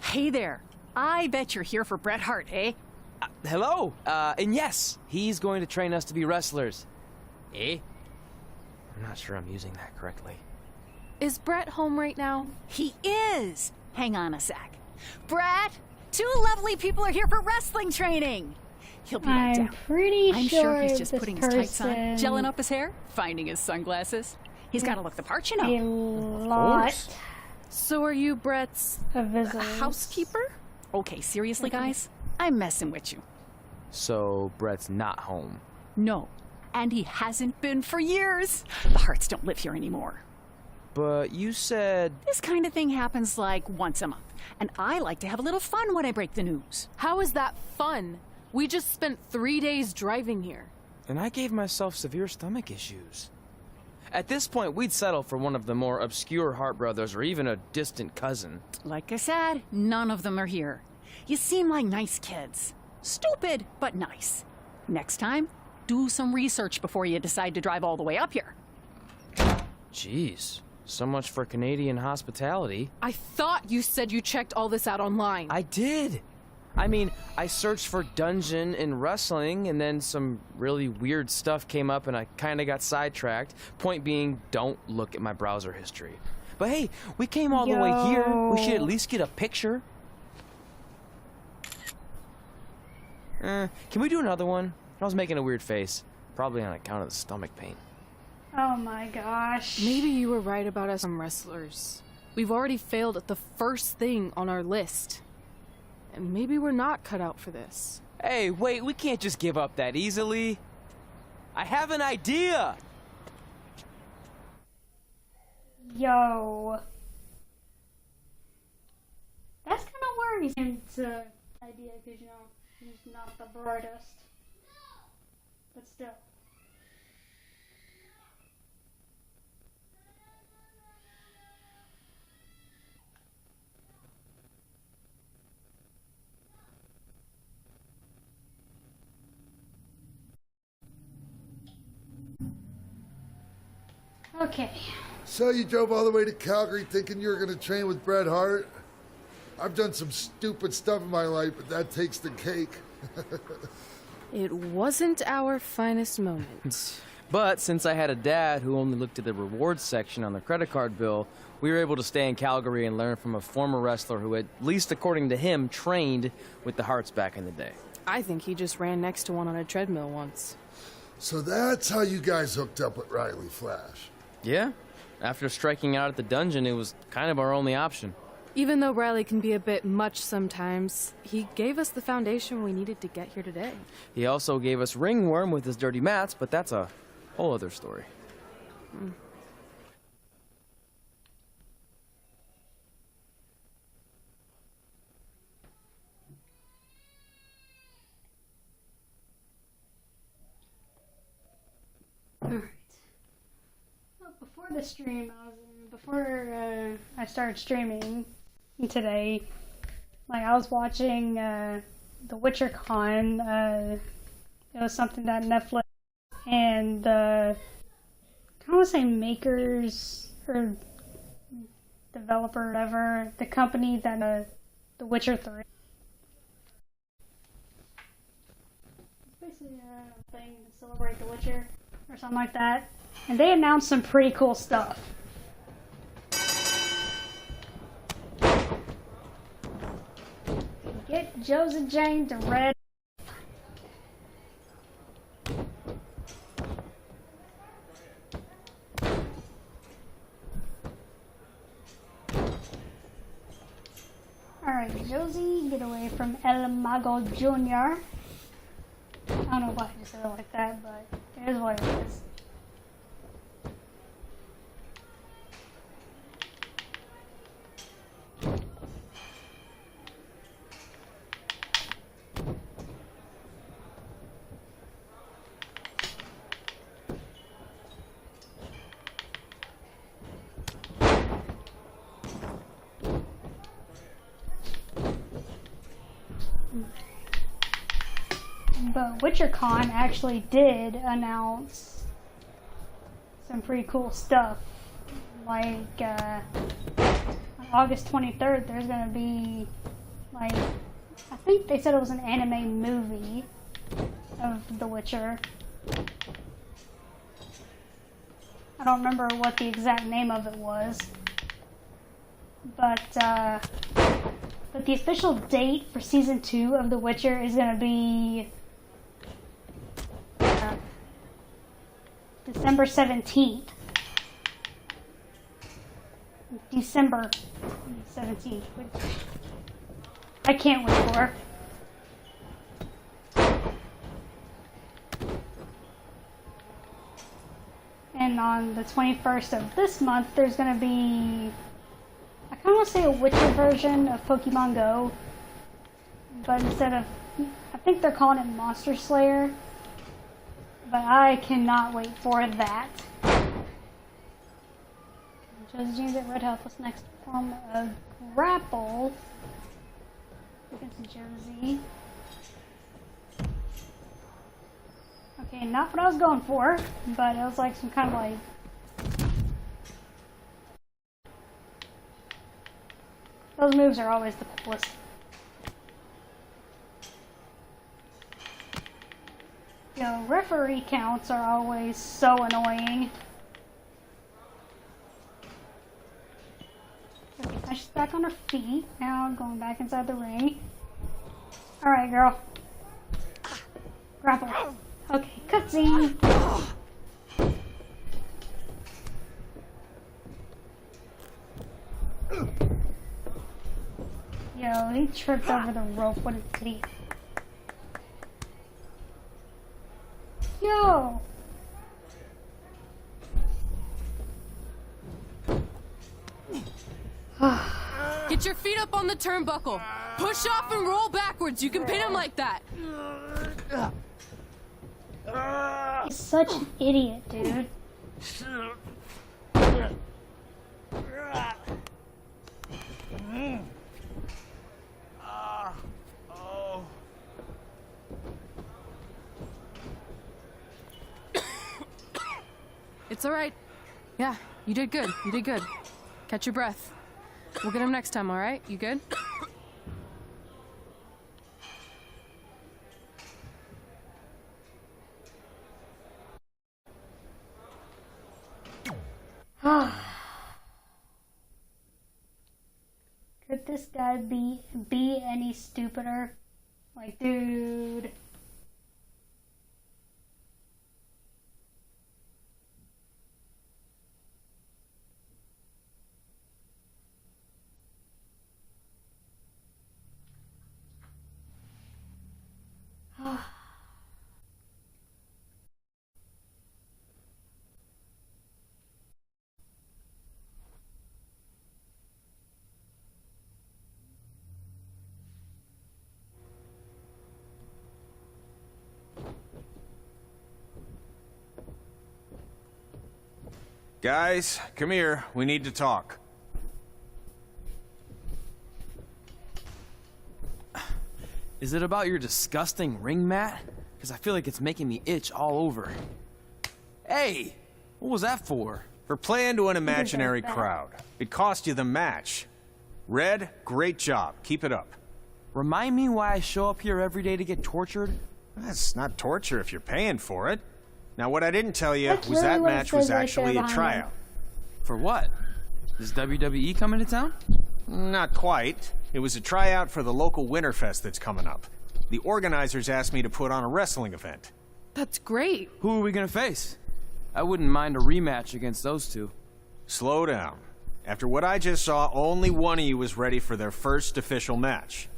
Hey there. I bet you're here for Bret Hart, eh? Hello, and yes, he's going to train us to be wrestlers. Eh? I'm not sure I'm using that correctly. Is Bret home right now? He is. Hang on a sec. Bret, 2 lovely people are here for wrestling training. He'll be right down. I'm sure he's just putting his tights on, person gelling up his hair, finding his sunglasses. He's got to look the part, you know. a lot So are you Bret's of visitors. housekeeper? Okay, seriously, guys? I'm messing with you. So, Bret's not home. No, and he hasn't been for years. The Harts don't live here anymore. But you said... This kind of thing happens like once a month, and I like to have a little fun when I break the news. How is that fun? We just spent 3 days driving here. And I gave myself severe stomach issues. At this point, we'd settle for one of the more obscure Hart brothers or even a distant cousin. Like I said, none of them are here. You seem like nice kids. Stupid, but nice. Next time, do some research before you decide to drive all the way up here. Jeez, so much for Canadian hospitality. I thought you said you checked all this out online. I did. I mean, I searched for dungeon in wrestling, and then some really weird stuff came up, and I kind of got sidetracked. Point being, don't look at my browser history. But hey, we came all the way here. We should at least get a picture. Can we do another one? I was making a weird face. Probably on account of the stomach pain. Oh my gosh. Maybe you were right about us some wrestlers. We've already failed at the first thing on our list. And maybe we're not cut out for this. Hey, wait, we can't just give up that easily. I have an idea! Yo. That's kind of worrisome to idea, because, you know, he's not the brightest. But still. Okay. So you drove all the way to Calgary thinking you were going to train with Bret Hart? I've done some stupid stuff in my life, but that takes the cake. It wasn't our finest moment. But since I had a dad who only looked at the rewards section on the credit card bill, we were able to stay in Calgary and learn from a former wrestler who, at least according to him, trained with the Harts back in the day. I think he just ran next to one on a treadmill once. So that's how you guys hooked up with Riley Flash. Yeah. After striking out at the dungeon, it was kind of our only option. Even though Riley can be a bit much sometimes, he gave us the foundation we needed to get here today. He also gave us Ringworm with his dirty mats, but that's a whole other story. Alright. Well, before the stream, before I started streaming today, like I was watching the WitcherCon. It was something that Netflix and I want to say makers or developer, or whatever, the company that The Witcher 3. It's basically a thing to celebrate The Witcher or something like that. And they announced some pretty cool stuff. Get Joseph Jane to Red. Josie, get away from El Mago Jr. I don't know why he said it like that, but it is what it is. But WitcherCon actually did announce some pretty cool stuff. Like, on August 23rd, there's gonna be, like, I think they said it was an anime movie of The Witcher. I don't remember what the exact name of it was. But the official date for season 2 of The Witcher is gonna be December 17th. December 17th, which I can't wait for. And on the 21st of this month, there's going to be, I kind of want to say a Witcher version of Pokemon Go, but instead of, I think they're calling it Monster Slayer. But I cannot wait for that. Josie James at Red Health. What's next? Form of grapple against Josie. Okay, not what I was going for, but it was like some kind of like. Those moves are always the coolest. You know, referee counts are always so annoying. Okay, she's back on her feet. Now going back inside the ring. Alright, girl. Grapple. Okay, cutscene. Yo, he tripped over the rope. What an idiot. Yo! Get your feet up on the turnbuckle. Push off and roll backwards. You can pin him like that. He's such an idiot, dude. It's all right. Yeah, you did good. You did good. Catch your breath. We'll get him next time, all right? You good? Could this guy be any stupider? Like, dude. Guys, come here. We need to talk. Is it about your disgusting ring mat? Because I feel like it's making me itch all over. Hey! What was that for? For playing to an imaginary crowd. It cost you the match. Red, great job. Keep it up. Remind me why I show up here every day to get tortured? That's not torture if you're paying for it. Now, what I didn't tell you That's was really that what it match was says right actually there a behind tryout. For what? Is WWE coming to town? Not quite. It was a tryout for the local Winterfest that's coming up. The organizers asked me to put on a wrestling event. That's great. Who are we gonna face? I wouldn't mind a rematch against those two. Slow down. After what I just saw, only one of you was ready for their first official match.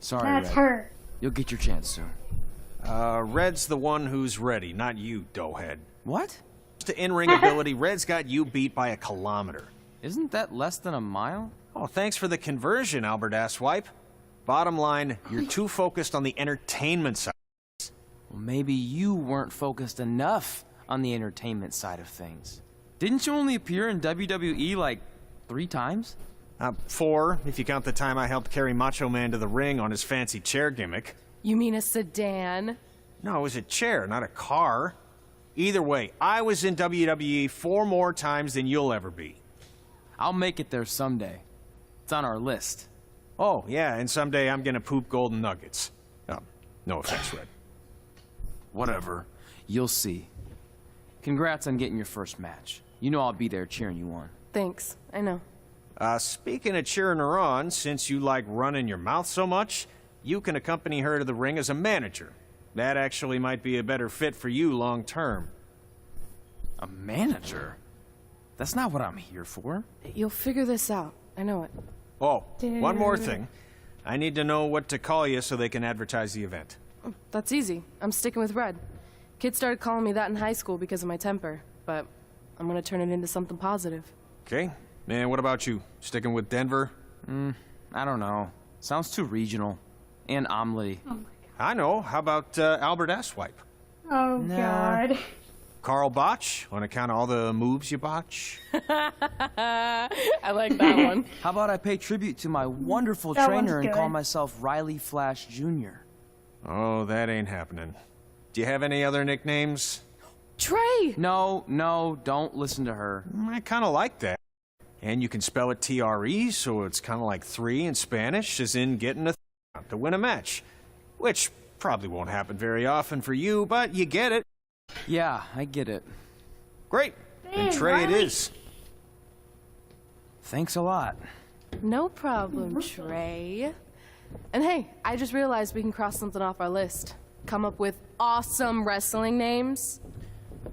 Sorry, That's Red. her. You'll get your chance soon. Red's the one who's ready, not you, doughhead. What? To in-ring ability, Red's got you beat by a kilometer. Isn't that less than a mile? Oh, thanks for the conversion, Albert Asswipe. Bottom line, you're too focused on the entertainment side. Well, maybe you weren't focused enough on the entertainment side of things. Didn't you only appear in WWE like 3 times? 4, if you count the time I helped carry Macho Man to the ring on his fancy chair gimmick. You mean a sedan? No, it was a chair, not a car. Either way, I was in WWE 4 more times than you'll ever be. I'll make it there someday. It's on our list. Oh, yeah, and someday I'm gonna poop golden nuggets. No offense, Red. Whatever. You'll see. Congrats on getting your first match. You know I'll be there cheering you on. Thanks, I know. Speaking of cheering her on, since you like running your mouth so much, you can accompany her to the ring as a manager. That actually might be a better fit for you long term. A manager? That's not what I'm here for. You'll figure this out. I know it. Oh, one more thing. I need to know what to call you so they can advertise the event. That's easy. I'm sticking with Red. Kids started calling me that in high school because of my temper, but I'm gonna turn it into something positive. Okay. And what about you? Sticking with Denver? I don't know. Sounds too regional. And omelet. Oh my god. I know. How about Albert Asswipe? Oh god. Carl Botch, on account of all the moves you botch? I like that one. How about I pay tribute to my wonderful That trainer one's and call good. myself Riley Flash Jr.? Oh, that ain't happening. Do you have any other nicknames? Trey! No, don't listen to her. I kind of like that. And you can spell it T-R-E, so it's kind of like 3 in Spanish, as in getting a to win a match. Which probably won't happen very often for you, but you get it. Yeah, I get it. Great. And Trey it is. Thanks a lot. No problem, Trey. And hey, I just realized we can cross something off our list. Come up with awesome wrestling names.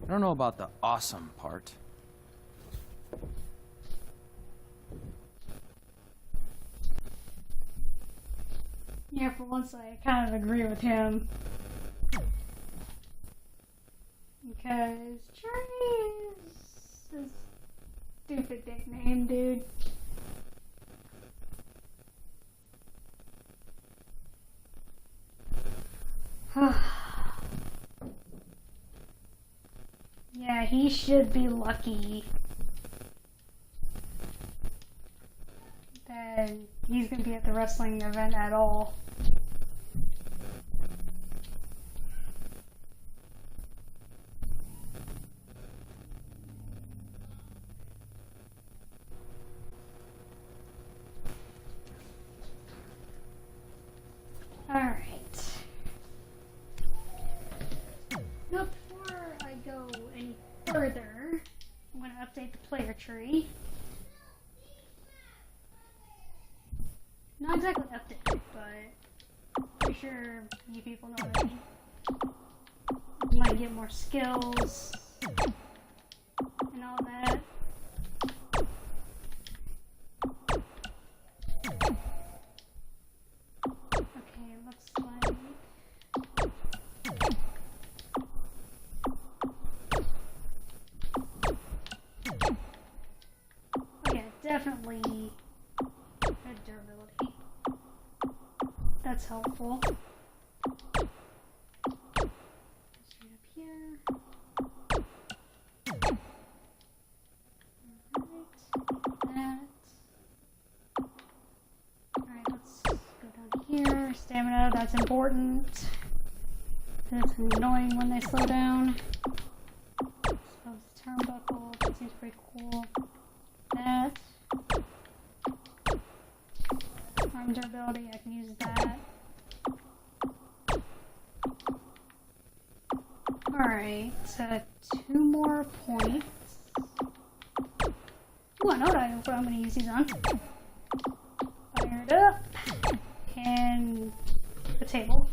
I don't know about the awesome part. Yeah, for once I kind of agree with him. Because Trey is a stupid nickname, dude. Yeah, he should be lucky that he's gonna be at the wrestling event at all. Alright. Now before I go any further, I'm going to update the player tree. Not exactly update, but pretty sure you people know what I mean. You might get more skills and all that. Okay, looks like yeah, definitely good durability. That's helpful. Straight up here. Alright, that. Alright, let's go down here. Stamina, that's important. It's annoying when they slow down. Suppose the turnbuckle, that seems pretty cool. That. Arm durability, I can use that. Alright, so 2 more points. Ooh, I know what I'm going to use these on. Fire it up. And the table.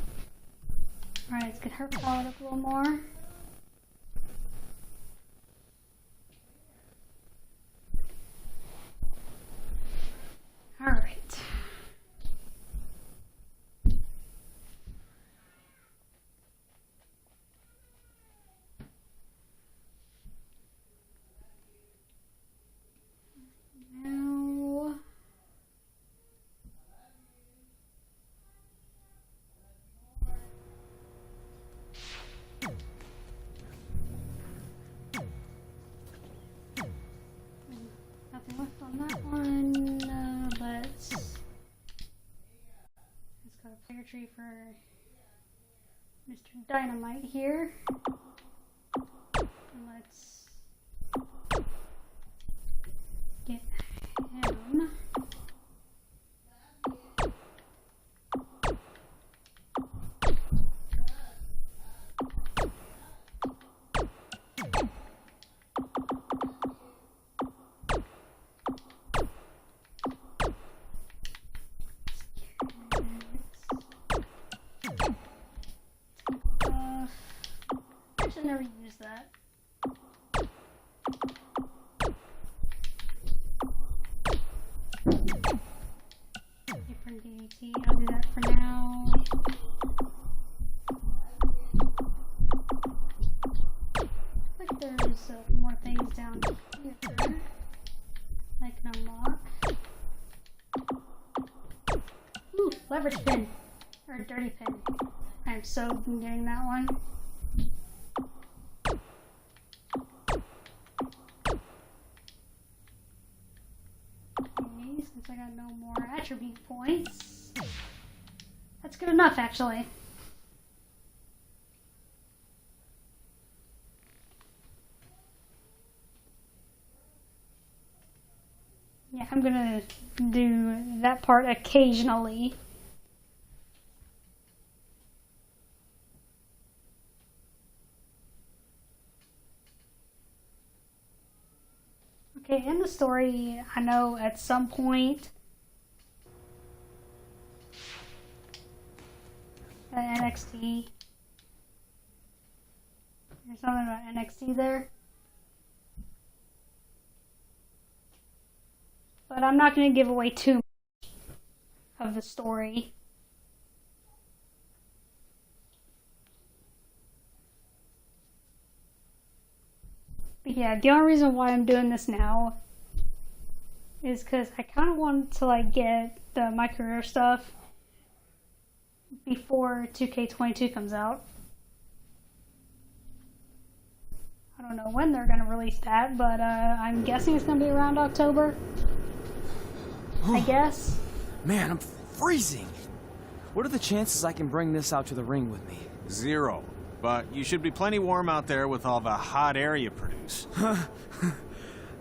Alright, let's get her powered up a little more. nothing left on that one. Let's go to player tree for Mr. Dynamite here. And let's get him. I should never use that. Different DDT, I'll do that for now. I think there's more things down here I can unlock. Ooh, leverage pin. Or dirty pin. I'm so getting that one. Okay, since I got no more attribute points, that's good enough actually. Yeah, I'm gonna do that part occasionally. Okay, in the story, I know at some point at NXT, there's something about NXT there. But I'm not going to give away too much of the story. But yeah, the only reason why I'm doing this now is because I kind of wanted to like get the MyCAREER stuff before 2K22 comes out. I don't know when they're going to release that, but I'm guessing it's going to be around October. I guess. Man, I'm freezing. What are the chances I can bring this out to the ring with me? 0. But you should be plenty warm out there with all the hot air you produce.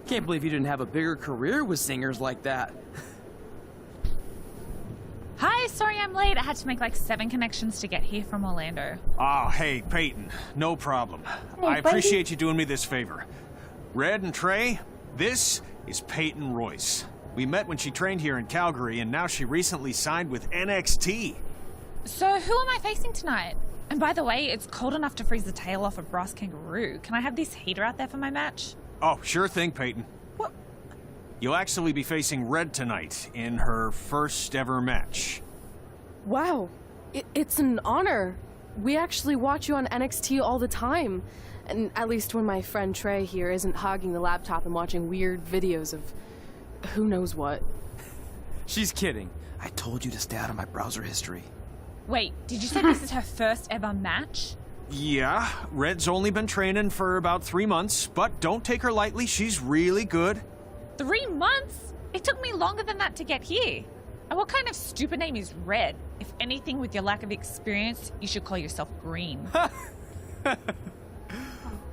Can't believe you didn't have a bigger career with singers like that. Hi, sorry I'm late. I had to make like 7 connections to get here from Orlando. Oh, hey, Peyton. No problem. I appreciate you doing me this favor. Red and Trey, this is Peyton Royce. We met when she trained here in Calgary, and now she recently signed with NXT. So who am I facing tonight? And by the way, it's cold enough to freeze the tail off a brass kangaroo. Can I have this heater out there for my match? Oh, sure thing, Peyton. What? You'll actually be facing Red tonight in her first ever match. Wow, it's an honor. We actually watch you on NXT all the time. And at least when my friend Trey here isn't hogging the laptop and watching weird videos of who knows what. She's kidding. I told you to stay out of my browser history. Wait, did you say this is her first ever match? Yeah, Red's only been training for about 3 months, but don't take her lightly, she's really good. 3 months? It took me longer than that to get here. And what kind of stupid name is Red? If anything, with your lack of experience, you should call yourself Green.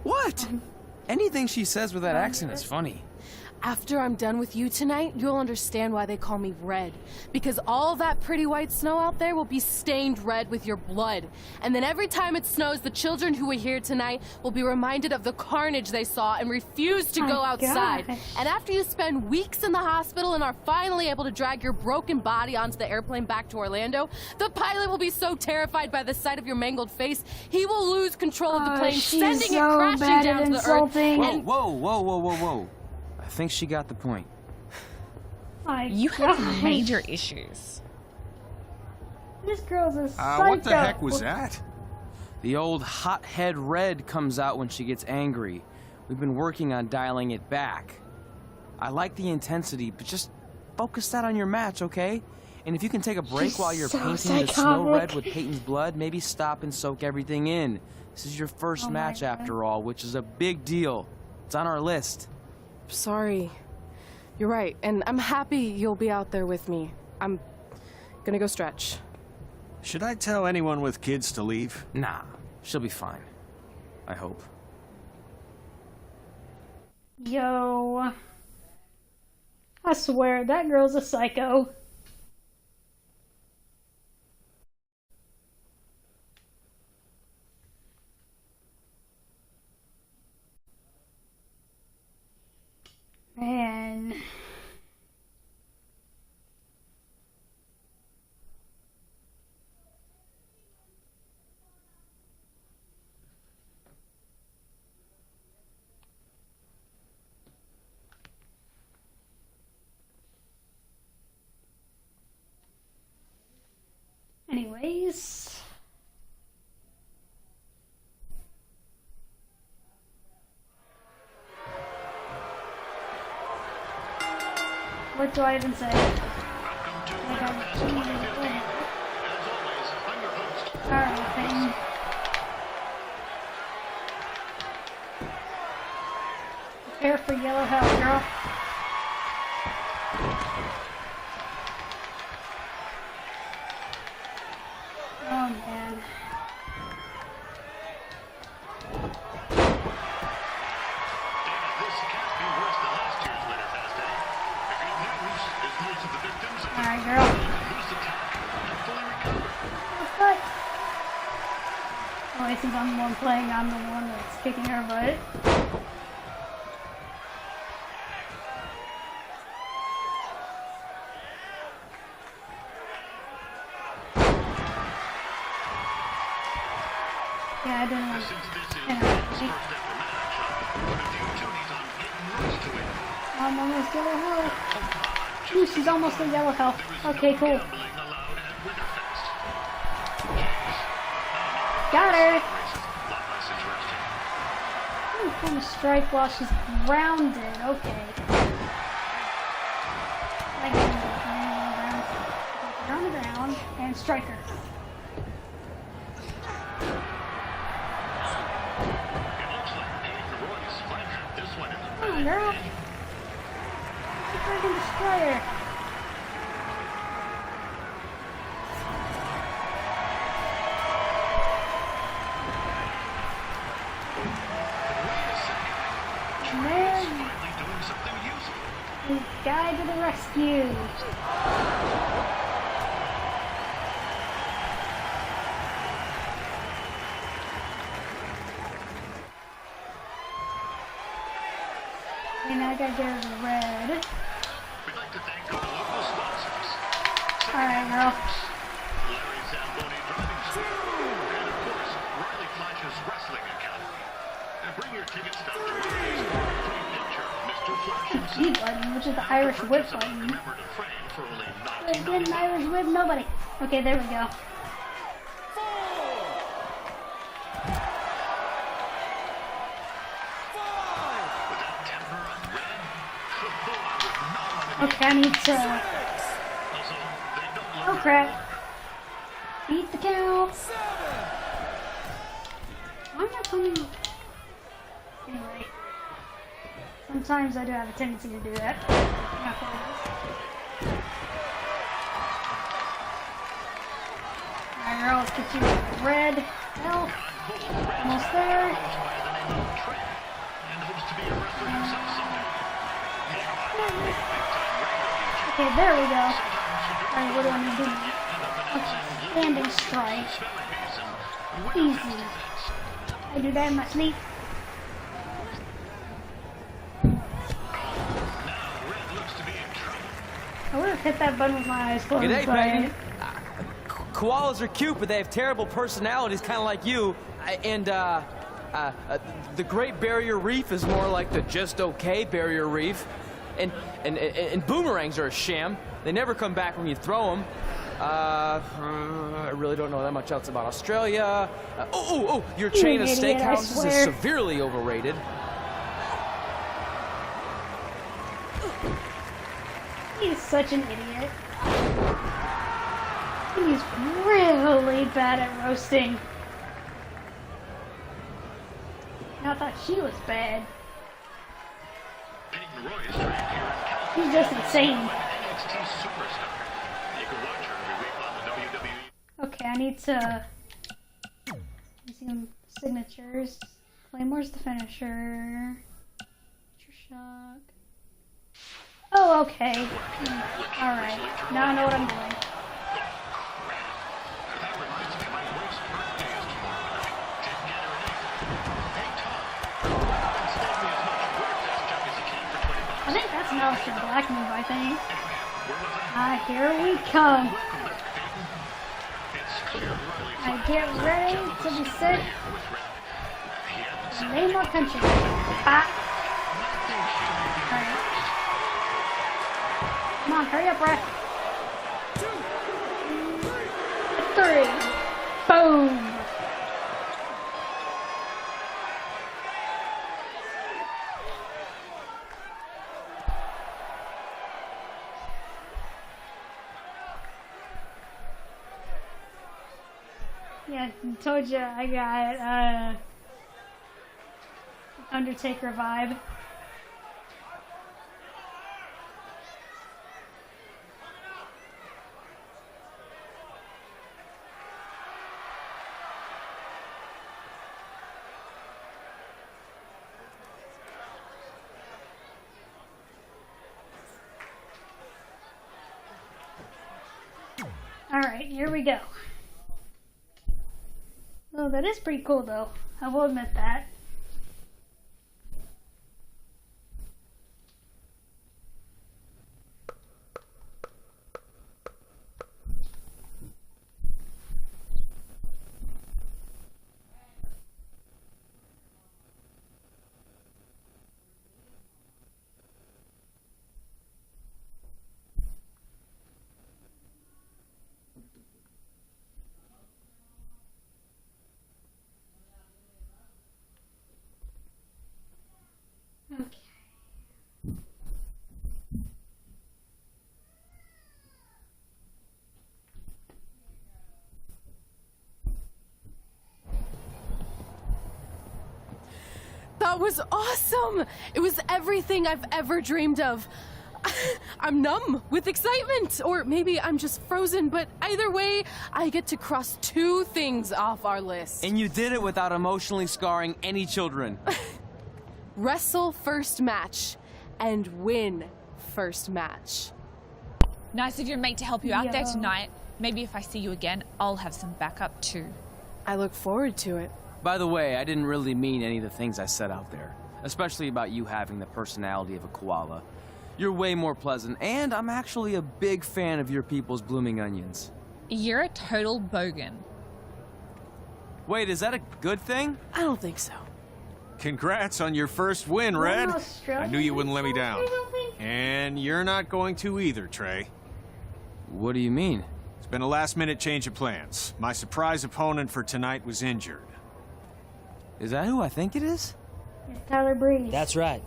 What? Anything she says with that accent is funny. After I'm done with you tonight, you'll understand why they call me Red. Because all that pretty white snow out there will be stained red with your blood. And then every time it snows, the children who were here tonight will be reminded of the carnage they saw and refuse to go outside. gosh. And after you spend weeks in the hospital and are finally able to drag your broken body onto the airplane back to Orlando, the pilot will be so terrified by the sight of your mangled face, he will lose control of the plane, she's sending so it crashing bad down at to the earth. insulting. And Whoa. I think she got the point. You have major issues. This girl's a psycho. What the heck was that? The old hothead Red comes out when she gets angry. We've been working on dialing it back. I like the intensity, but just focus that on your match, okay? And if you can take a break while you're painting the snow red with Peyton's blood, maybe stop and soak everything in. This is your first match after all, which is a big deal. It's on our list. sorry. You're right, and I'm happy you'll be out there with me. I'm gonna go stretch. Should I tell anyone with kids to leave? Nah, she'll be fine. I hope. Yo. I swear, that girl's a psycho. Man. Anyways. What do I even say? Alright, then. Prepare for yellow hell, girl. Oh man. Alright, girl. What? Oh, wait, since I'm the one playing, I'm the one that's kicking her butt. Yeah, I didn't want to. I'm almost yellow health. Ooh, she's almost at yellow health. Okay, cool. Got her! Ooh, pull the strike while she's grounded. Okay. On the ground and strike her. Come on, girl. Freaking destroyer. Man. The guy to the rescue. And I gotta get red. We'd like to thank our local sponsors. Alright, girl. Larry Zamboni Driving School. And of course, Riley Flash's Wrestling Academy. And bring your tickets down to Riley's free picture of Mr. Flash himself. B button, which is the Irish whip button. Remember to frame for only There's been an Irish whip, nobody. Okay, there we go. Okay, I need to... Oh crap. Beat the cow. Why am I coming... Anyway. Sometimes I do have a tendency to do that. Not always. Alright, girl, let's get you red health. Almost there. Okay, there we go. Alright, what do I need to do? Okay, standing strike. Easy. I do that in my sleep. I would have hit that button with my eyes closed. G'day, but... Peyton. Koalas are cute, but they have terrible personalities, kind of like you. The Great Barrier Reef is more like the just okay Barrier Reef. And boomerangs are a sham. They never come back when you throw them. I really don't know that much else about Australia. Your chain of steakhouses is severely overrated. He's such an idiot. He's really bad at roasting. I thought she was bad. Peyton Royce trained here in California. He's just insane. Okay, I need to see some signatures. Claymore's the finisher. Shock. Oh, okay. Alright. Now I know what I'm doing. I think that's an Aleister Black move, I think. Ah, here we come. I get ready to be sick. Name more country. Ah. Alright. Come on, hurry up, Brett. 3. Boom. Yeah, I told you I got Undertaker vibe. Alright, here we go. Oh, that is pretty cool though. I will admit that. That was awesome! It was everything I've ever dreamed of. I'm numb with excitement, or maybe I'm just frozen, but either way, I get to cross 2 things off our list. And you did it without emotionally scarring any children. Wrestle first match and win first match. Nice of your mate to help you out there tonight. Maybe if I see you again, I'll have some backup too. I look forward to it. By the way, I didn't really mean any of the things I said out there, especially about you having the personality of a koala. You're way more pleasant, and I'm actually a big fan of your people's blooming onions. You're a total bogan. Wait, is that a good thing? I don't think so. Congrats on your first win, Red. I knew you wouldn't let me down. And you're not going to either, Trey. What do you mean? It's been a last-minute change of plans. My surprise opponent for tonight was injured. Is that who I think it is? It's Tyler Breeze. That's right.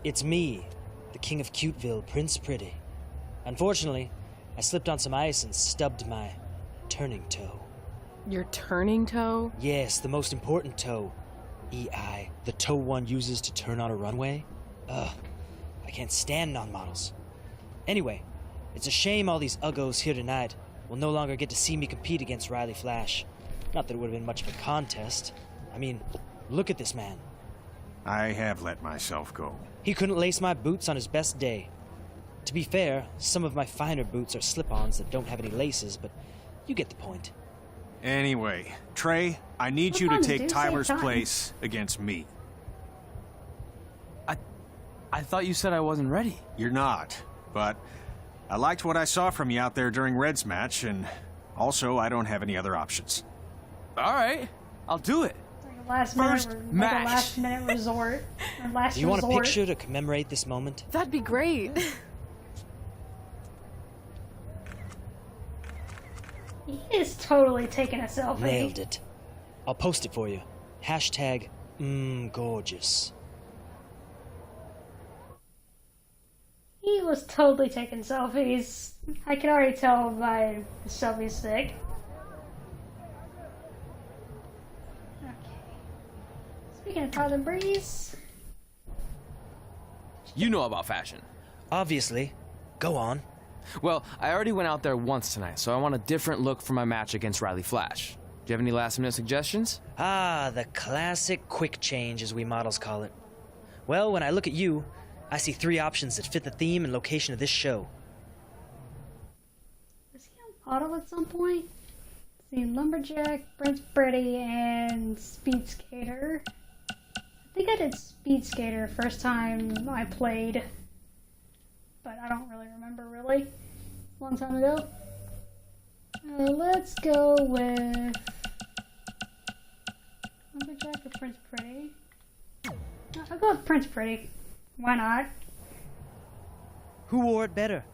It's me, the King of Cuteville, Prince Pretty. Unfortunately, I slipped on some ice and stubbed my turning toe. Your turning toe? Yes, the most important toe. EI, the toe one uses to turn on a runway. Ugh, I can't stand non-models. Anyway, it's a shame all these uggos here tonight will no longer get to see me compete against Riley Flash. Not that it would have been much of a contest. I mean, look at this man. I have let myself go. He couldn't lace my boots on his best day. To be fair, some of my finer boots are slip-ons that don't have any laces, but you get the point. Anyway, Trey, I need you to take Tyler's place against me. I thought you said I wasn't ready. You're not, but I liked what I saw from you out there during Red's match, and also I don't have any other options. All right, I'll do it. Last minute resort. Do you want a picture to commemorate this moment? That'd be great. He is totally taking a selfie. Nailed it. I'll post it for you. Hashtag gorgeous. He was totally taking selfies. I can already tell by the selfie stick. Okay. Speaking of Tyler Breeze. You know about fashion. Obviously. Go on. Well, I already went out there once tonight, so I want a different look for my match against Riley Flash. Do you have any last-minute suggestions? Ah, the classic quick change, as we models call it. Well, when I look at you, I see 3 options that fit the theme and location of this show. Was he on Auto at some point? See, Lumberjack, Prince Pretty, and Speed Skater. I think I did Speed Skater first time I played, but I don't really remember really. A long time ago. Let's go with Lumberjack or Prince Pretty. I'll go with Prince Pretty. Why not? Who wore it better?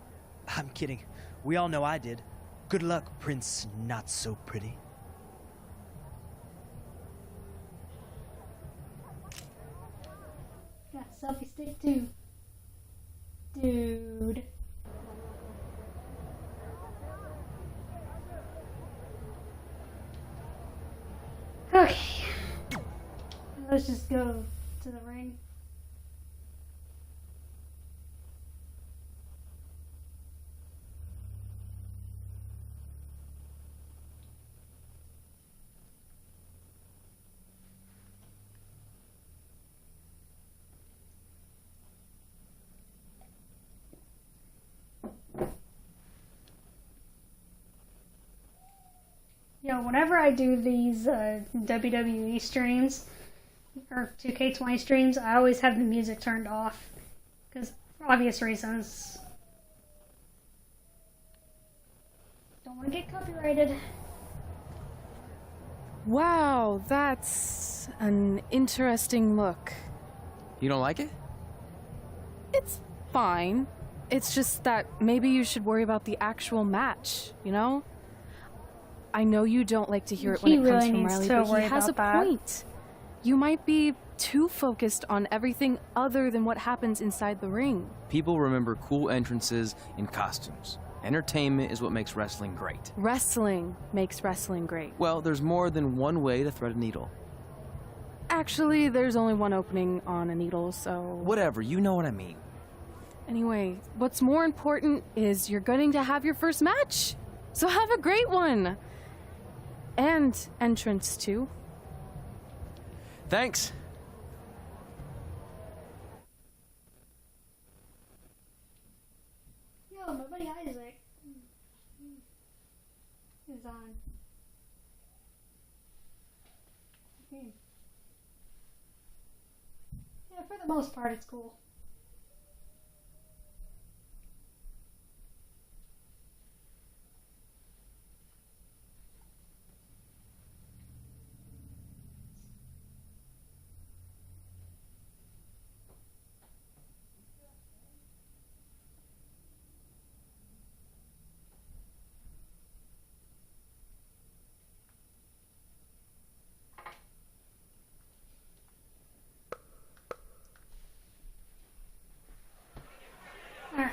I'm kidding. We all know I did. Good luck, Prince Not So Pretty. Yeah, selfie stick too. Dude. Okay. Let's just go to the ring. Whenever I do these WWE streams, or 2K20 streams, I always have the music turned off, because for obvious reasons. Don't want to get copyrighted. Wow, that's an interesting look. You don't like it? It's fine. It's just that maybe you should worry about the actual match, you know? I know you don't like to hear it when it comes from Riley, but he has a point. You might be too focused on everything other than what happens inside the ring. People remember cool entrances and costumes. Entertainment is what makes wrestling great. Wrestling makes wrestling great. Well, there's more than one way to thread a needle. Actually, there's only one opening on a needle, so... Whatever, you know what I mean. Anyway, what's more important is you're going to have your first match. So have a great one. And entrance, too. Thanks. Yo, my buddy Isaac is on. Okay. Yeah, for the most part, it's cool. Alright.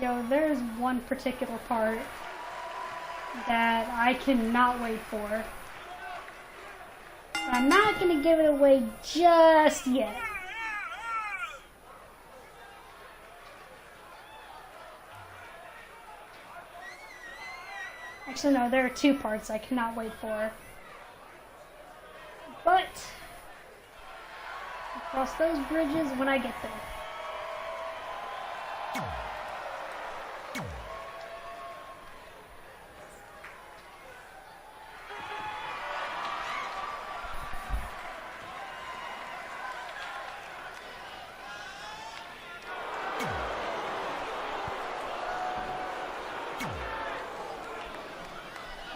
Yo, there's one particular part that I cannot wait for. But I'm not gonna give it away just yet. Actually, no, there are 2 parts I cannot wait for. But I'll cross those bridges when I get there.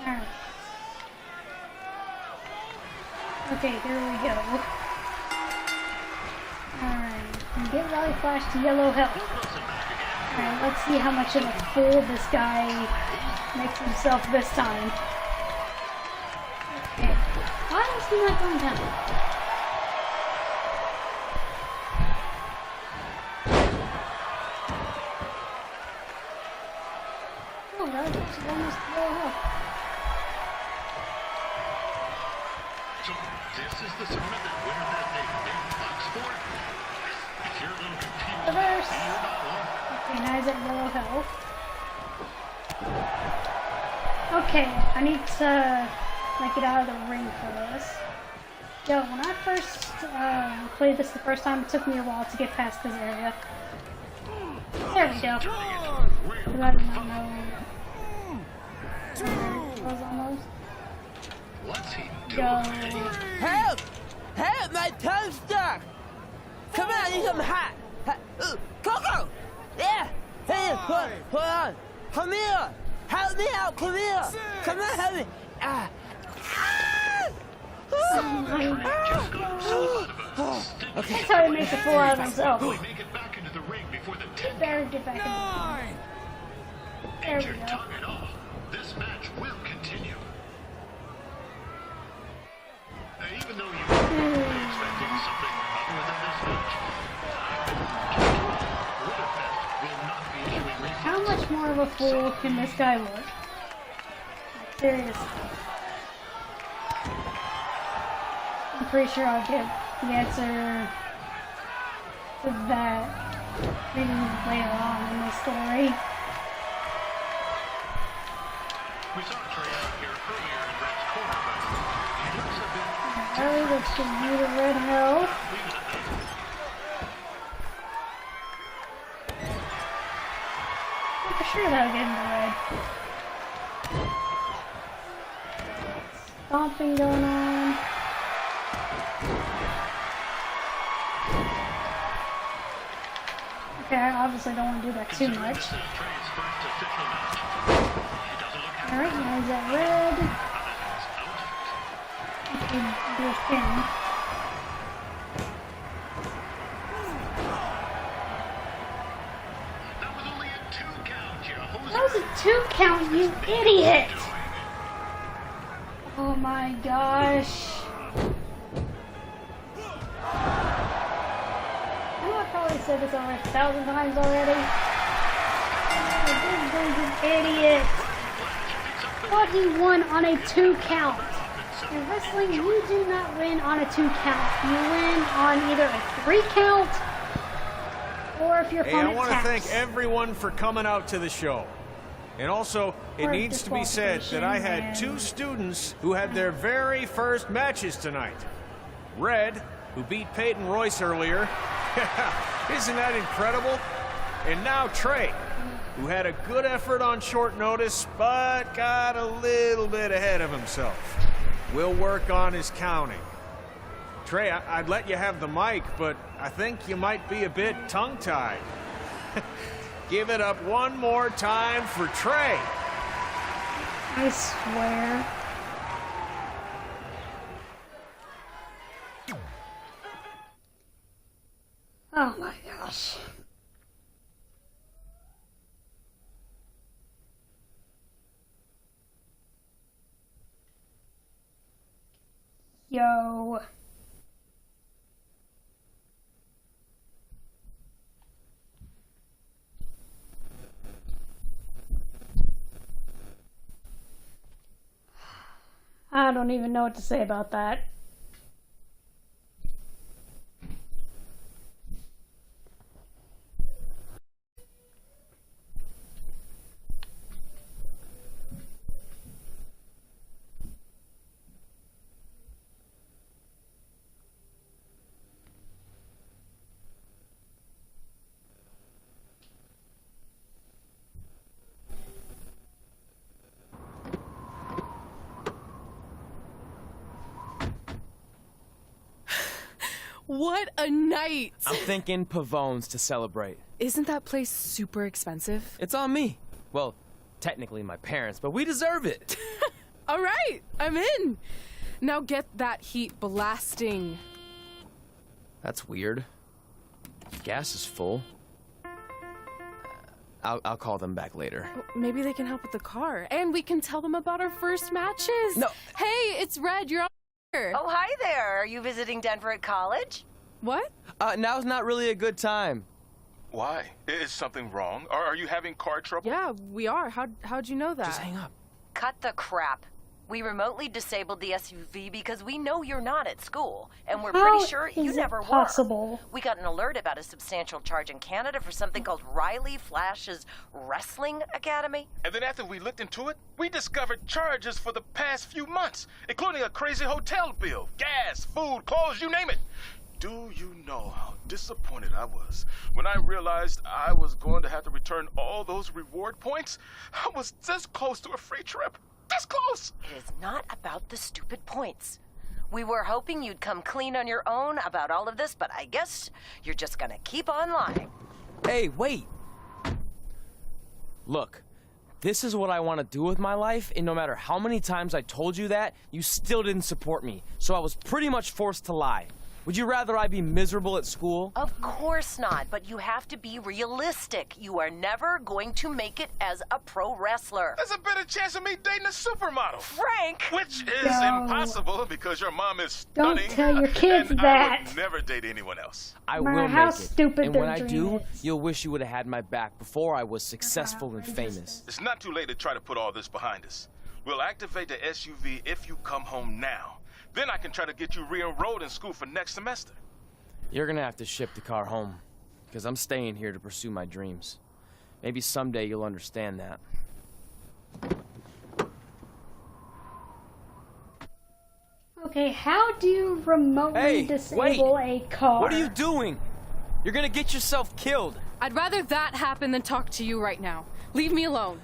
Alright. Okay, here we go. Alright, get Riley Flash to yellow health. Alright, let's see how much of a fool this guy makes himself this time. Okay, why is he not going down? Oh, Riley Flash is almost yellow health. So this is the tournament that winner that day big bucks for it. If you're a little confused, Reverse. you're not alone. Okay, now he's at yellow health. Okay, I need to like get out of the ring for this. Yo, when I first played this the first time, it took me a while to get past this area. There we go. Because I did not know where it was almost. Go. Help! Help! My tongue's stuck! Come on, I need some hot! Coco! Yeah! Hey, hold on! Come here! Help me out! Come here! Come on, help me! Okay. That's how he makes a fool out of himself. Better get back in the There we go. This match will continue. Even though you were expecting something other than this match, will not be issuing refunds. How much more of a fool can this guy look? Seriously. I'm pretty sure I'll get the answer to that maybe later on in the story. We saw Trey out here earlier in Red's corner, but he looks a bit... Oh, let's give you the red health. I'm for sure that'll get in the red. Stomping going on. Okay, I obviously don't want to do that too much. Alright, now he's at red. Okay, do a spin. That was a 2 count, you idiot! Oh my gosh. I know I probably said this over 1,000 times already. This dude's an idiot. Thought he won on a 2 count. In wrestling, you do not win on a 2 count. You win on either a 3 count or if your opponent I want to taps. thank everyone for coming out to the show. And also, it Or needs to be said that I had and- 2 students who had their very first matches tonight. Red, who beat Peyton Royce earlier. Isn't that incredible? And now Trey, who had a good effort on short notice, but got a little bit ahead of himself. We'll work on his counting. Trey, I'd let you have the mic, but I think you might be a bit tongue-tied. Give it up one more time for Trey. I swear. Oh my gosh. Yo. I don't even know what to say about that. What a night! I'm thinking Pavone's to celebrate. Isn't that place super expensive? It's on me. Well, technically my parents, but we deserve it. All right, I'm in. Now get that heat blasting. That's weird. Gas is full. I'll call them back later. Maybe they can help with the car, and we can tell them about our first matches. No. Hey, it's Red. You're on here. Oh, hi there. Are you visiting Denver at college? What? Now's not really a good time. Why? Is something wrong? Are you having car trouble? Yeah, we are. How'd you know that? Just hang up. Cut the crap. We remotely disabled the SUV because we know you're not at school, and we're How pretty sure you is it never possible? were. We got an alert about a substantial charge in Canada for something called Riley Flash's Wrestling Academy. And then after we looked into it, we discovered charges for the past few months, including a crazy hotel bill, gas, food, clothes, you name it. Do you know how disappointed I was when I realized I was going to have to return all those reward points? I was this close to a free trip. This close! It is not about the stupid points. We were hoping you'd come clean on your own about all of this, but I guess you're just gonna keep on lying. Hey, wait! Look, this is what I want to do with my life, and no matter how many times I told you that, you still didn't support me. So I was pretty much forced to lie. Would you rather I be miserable at school? Of course not, but you have to be realistic. You are never going to make it as a pro wrestler. There's a better chance of me dating a supermodel. Frank! Which is impossible because your mom is Don't stunning. tell your kids and that. I would never date anyone else. I matter will how make it. stupid And their when I dream do, is. you'll wish you would have had my back before I was successful and famous. It's not too late to try to put all this behind us. We'll activate the SUV if you come home now. Then I can try to get you re-enrolled in school for next semester. You're gonna have to ship the car home, because I'm staying here to pursue my dreams. Maybe someday you'll understand that. Okay, how do you remotely disable a car? What are you doing? You're gonna get yourself killed. I'd rather that happen than talk to you right now. Leave me alone.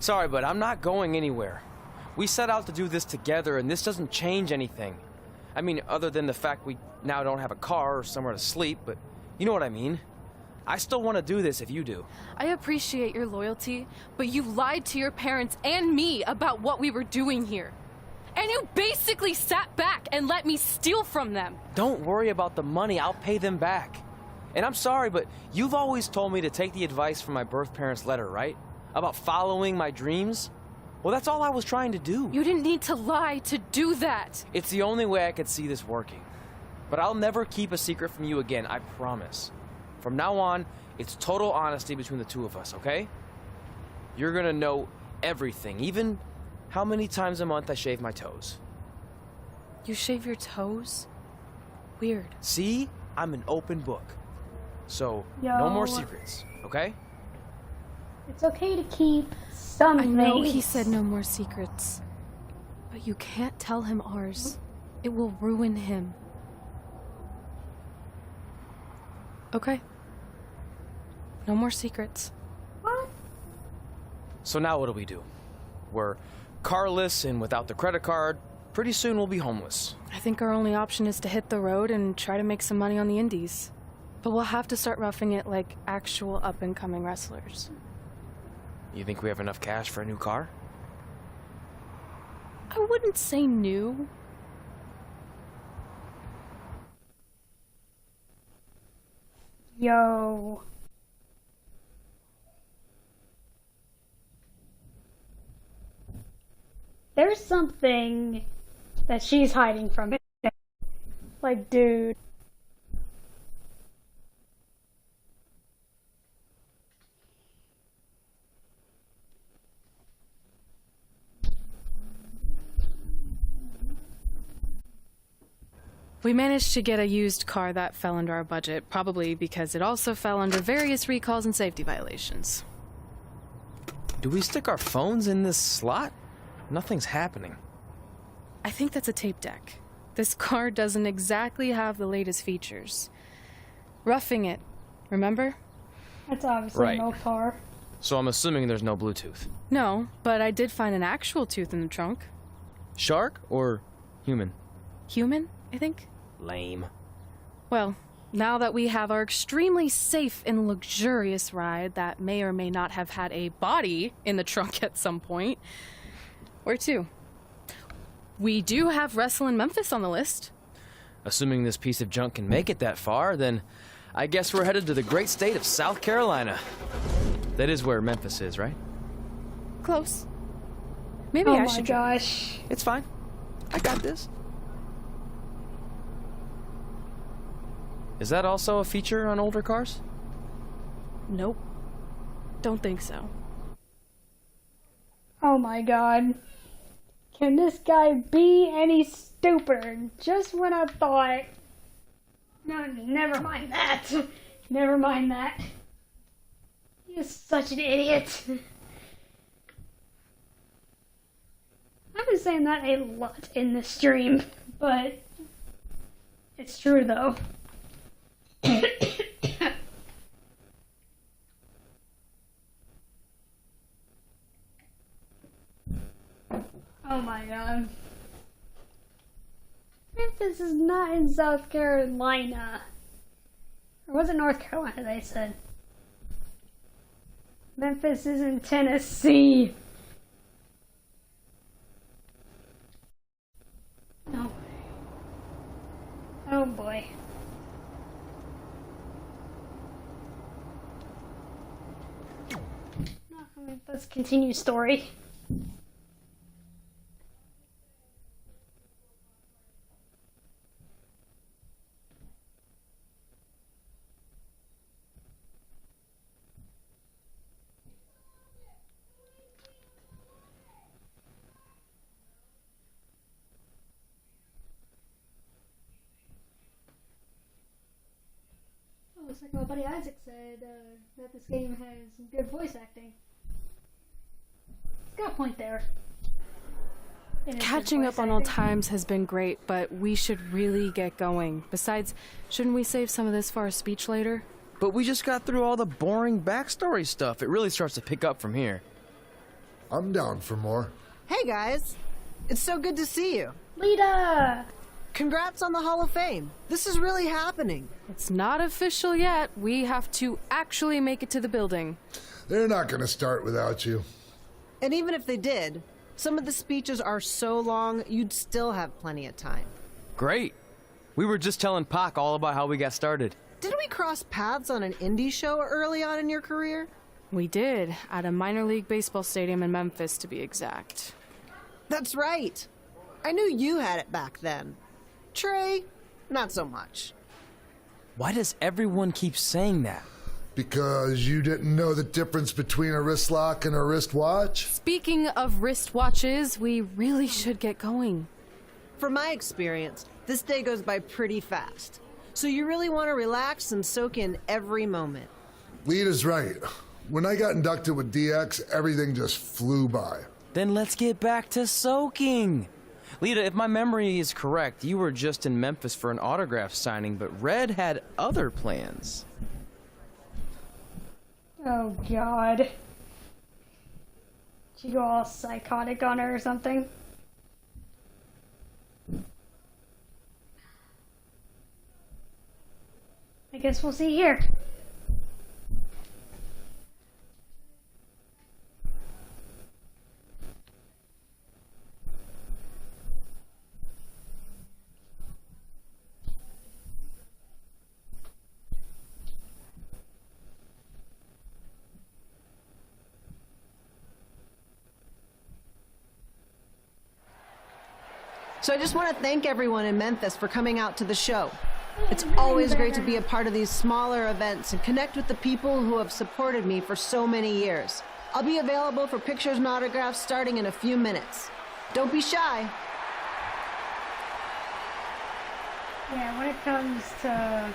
Sorry, but I'm not going anywhere. We set out to do this together, and this doesn't change anything. I mean, other than the fact we now don't have a car or somewhere to sleep, but you know what I mean. I still want to do this if you do. I appreciate your loyalty, but you lied to your parents and me about what we were doing here. And you basically sat back and let me steal from them. Don't worry about the money, I'll pay them back. And I'm sorry, but you've always told me to take the advice from my birth parents' letter, right? About following my dreams? Well, that's all I was trying to do. You didn't need to lie to do that. It's the only way I could see this working. But I'll never keep a secret from you again, I promise. From now on, it's total honesty between the two of us, okay? You're gonna know everything, even how many times a month I shave my toes. You shave your toes? Weird. See? I'm an open book. So, no more secrets, okay? It's okay to keep some I know things. he said no more secrets. But you can't tell him ours. It will ruin him. Okay. No more secrets. What? So now what do? We're carless and without the credit card. Pretty soon we'll be homeless. I think our only option is to hit the road and try to make some money on the indies. But we'll have to start roughing it like actual up-and-coming wrestlers. You think we have enough cash for a new car? I wouldn't say new. Yo. There's something that she's hiding from it. Like, dude. We managed to get a used car that fell under our budget, probably because it also fell under various recalls and safety violations. Do we stick our phones in this slot? Nothing's happening. I think that's a tape deck. This car doesn't exactly have the latest features. Roughing it, remember? That's obviously Right. an old car. So I'm assuming there's no Bluetooth. No, but I did find an actual tooth in the trunk. Shark or human? Human, I think. Lame. Well, now that we have our extremely safe and luxurious ride that may or may not have had a body in the trunk at some point, where to? We do have Wrestle in Memphis on the list. Assuming this piece of junk can make it that far, then I guess we're headed to the great state of South Carolina. That is where Memphis is, right? Close. Maybe Oh I my should. gosh. It's fine. I got this. Is that also a feature on older cars? Nope. Don't think so. Oh my god. Can this guy be any stupider? Just when I thought... No, never mind that. Never mind that. He is such an idiot. I've been saying that a lot in this stream, but it's true though. Oh my god. Memphis is not in South Carolina. Or was it North Carolina they said? Memphis is in Tennessee. No. Oh boy. Let's continue story. Looks like my buddy Isaac said that this game has good voice acting. He's got a point there. Catching up on old times has been great, but we should really get going. Besides, shouldn't we save some of this for our speech later? But we just got through all the boring backstory stuff. It really starts to pick up from here. I'm down for more. Hey guys, it's so good to see you. Lita! Congrats on the Hall of Fame. This is really happening. It's not official yet. We have to actually make it to the building. They're not going to start without you. And even if they did, some of the speeches are so long, you'd still have plenty of time. Great. We were just telling Pac all about how we got started. Didn't we cross paths on an indie show early on in your career? We did, at a minor league baseball stadium in Memphis, to be exact. That's right. I knew you had it back then. Trey, not so much. Why does everyone keep saying that? Because you didn't know the difference between a wrist lock and a wristwatch? Speaking of wristwatches, we really should get going. From my experience, this day goes by pretty fast. So you really want to relax and soak in every moment. Lita's right. When I got inducted with DX, everything just flew by. Then let's get back to soaking. Lita, if my memory is correct, you were just in Memphis for an autograph signing, but Red had other plans. Oh god. Did you go all psychotic on her or something? I guess we'll see here. So I just want to thank everyone in Memphis for coming out to the show. It's always great to be a part of these smaller events and connect with the people who have supported me for so many years. I'll be available for pictures and autographs starting in a few minutes. Don't be shy. Yeah, when it comes to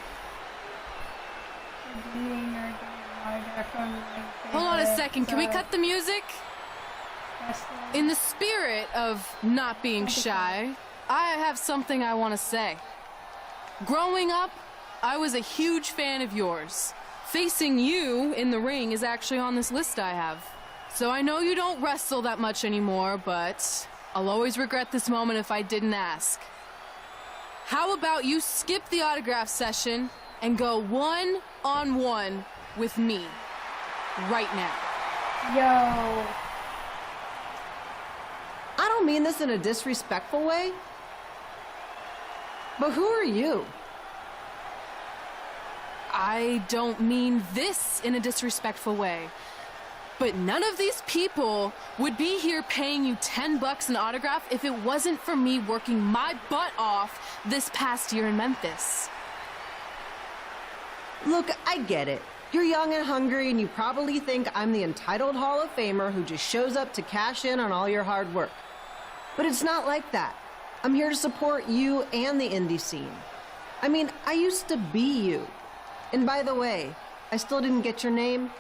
being or hold on a second, can we cut the music? In the spirit of not being shy, I have something I want to say. Growing up, I was a huge fan of yours. Facing you in the ring is actually on this list I have. So I know you don't wrestle that much anymore, but I'll always regret this moment if I didn't ask. How about you skip the autograph session and go one-on-one with me right now? Yo. I don't mean this in a disrespectful way, but who are you? I don't mean this in a disrespectful way, but none of these people would be here paying you $10 an autograph if it wasn't for me working my butt off this past year in Memphis. Look, I get it. You're young and hungry, and you probably think I'm the entitled Hall of Famer who just shows up to cash in on all your hard work. But it's not like that. I'm here to support you and the indie scene. I mean, I used to be you. And by the way, I still didn't get your name.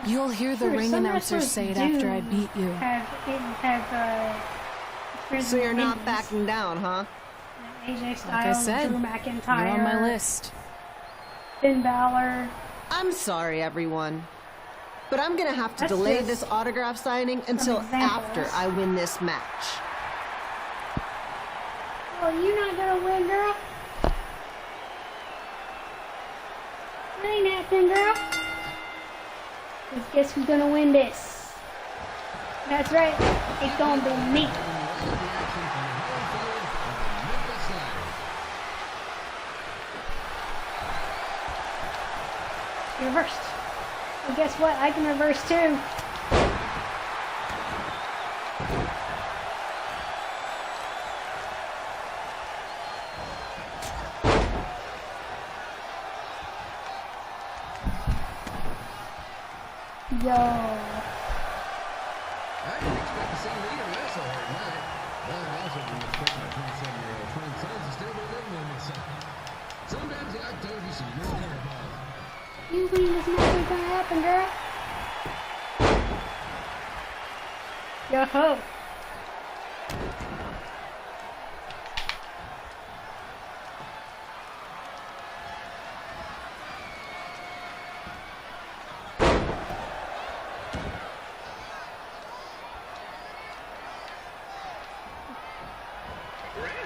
You'll hear the ring announcer say it after I beat you. So you're not backing down, huh? AJ Styles, Like I said, Drew McIntyre, you're on my list. Finn Balor. I'm sorry, everyone. But I'm gonna have to delay this autograph signing until after I win this match. Oh, you not gonna win, girl? That ain't happening, girl. 'Cause guess who's gonna win this? That's right, it's gonna be me. She reversed. Well, guess what? I can reverse too. Yo. I didn't expect to see Lita wrestle her tonight. Well, I also didn't expect my 27-year-old twin sons to still be living with me. Sometimes the October is real terrible. You think this match is gonna happen, girl? Yo ho.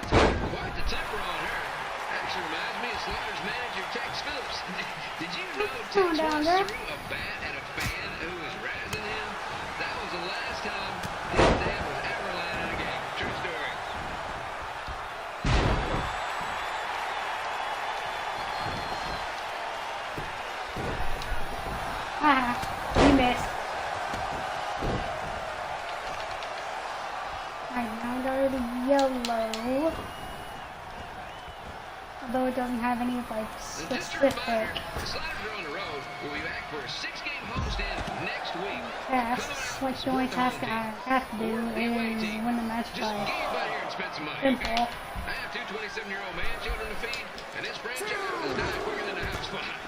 Quite the temper on her. Actually reminds me of Slaughter's manager, Tex Phillips. Did you know Tex once threw a bat at a fan who was razzing him? That was the last time his dad was ever lying in a game. True story. You missed. Alright, now go to yellow. Although it doesn't have any like specific. The Sliders are on the road. We'll be back for a 6-game homestand next week. Tasks, like the only task I have to do is win the match by simple. I have two 27-year-old man children to feed, and this franchise is dying quicker than the house fire.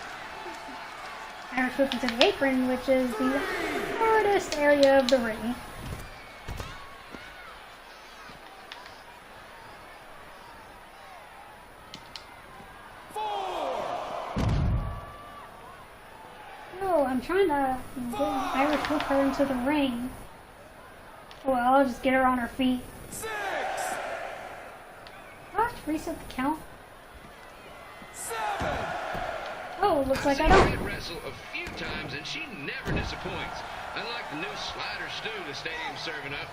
And we're flipping to the apron, which is the hardest area of the ring. Oh, I'm trying to get Irish whip her into the ring. Well, I'll just get her on her feet. I'll have to reset the count. Oh, looks like I don't. Wrestle a few times, and she never disappoints. Unlike the new slider stew the stadium's serving up.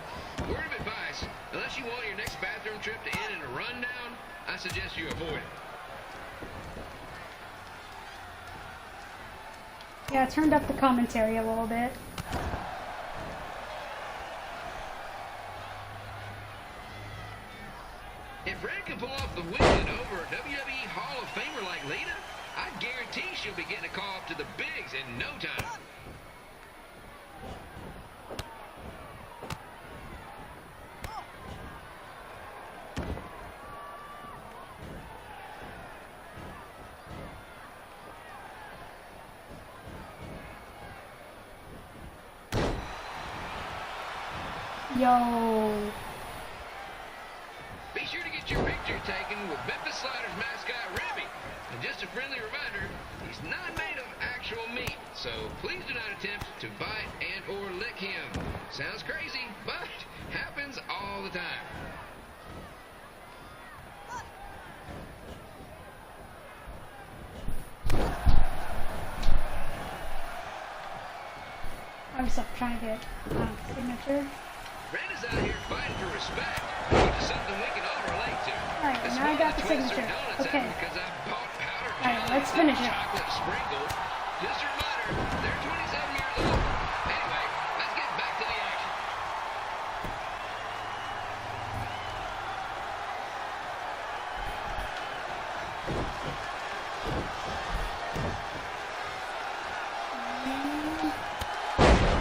Word of advice: unless you want your next bathroom trip to end in a rundown, I suggest you avoid it. Yeah, I turned up the commentary a little bit. If Red can pull off the win over a WWE Hall of Famer like Lita, I guarantee she'll be getting a call up to the bigs in no time. Yo. Be sure to get your picture taken with Memphis Sliders mascot Remy. And just a friendly reminder, he's not made of actual meat, so please do not attempt to bite and or lick him. Sounds crazy, but happens all the time. I'm just trying to get signature. Red is out here fighting for respect, which is something we can all relate to. Alright, now I got the signature. Okay. Alright, let's finish it. Chocolate sprinkled. Just a reminder, they're 27 years old. Anyway, let's get back to the action.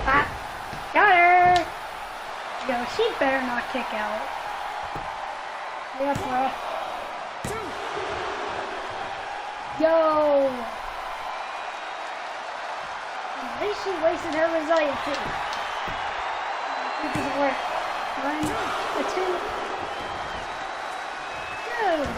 Ah, got her! Yo. She better not kick out. Yes, bro. Yo! At least she wasted her resiliency. It doesn't work. 1, a 2. Dude!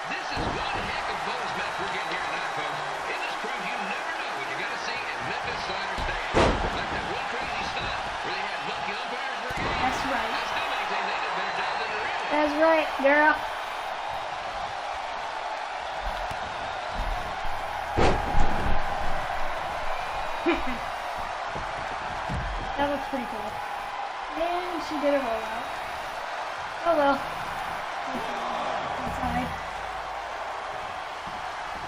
This is one heck of bonus match we're getting here tonight, folks. It just proves you never know what you got to see at Memphis Slider Stadium. Like that one crazy stunt where they had monkey umpires for a game. That's right. I still maintain they did a better job than the real one. That's right, girl. That looks pretty cool. And she did a rollout. Oh well. That's alright.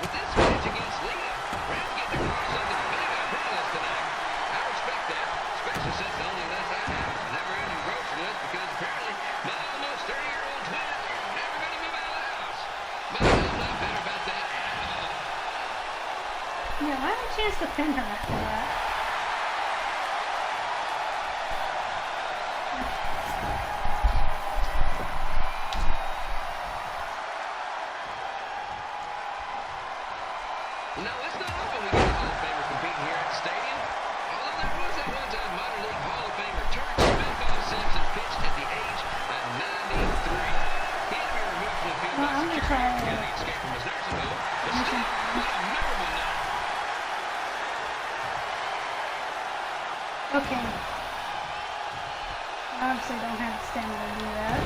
With this match against Lita, Red's getting across something big on her list tonight. I respect that, especially since the only list I have is a never-ending grocery list because apparently my almost 30-year-old twins are never going to move out of the house. But I'm not better about that at all. Yeah, I had a chance to pin her after that. Now, it's not often we get a Hall of Famer competing here at the stadium. Although there was that one-time minor league Hall of Famer Turk Smith Simpson pitched at the age of 93. He had to be removed from the field by security after he escaped from his nursing home. But still, what a memorable night. Okay. Obviously don't have the stamina to do that.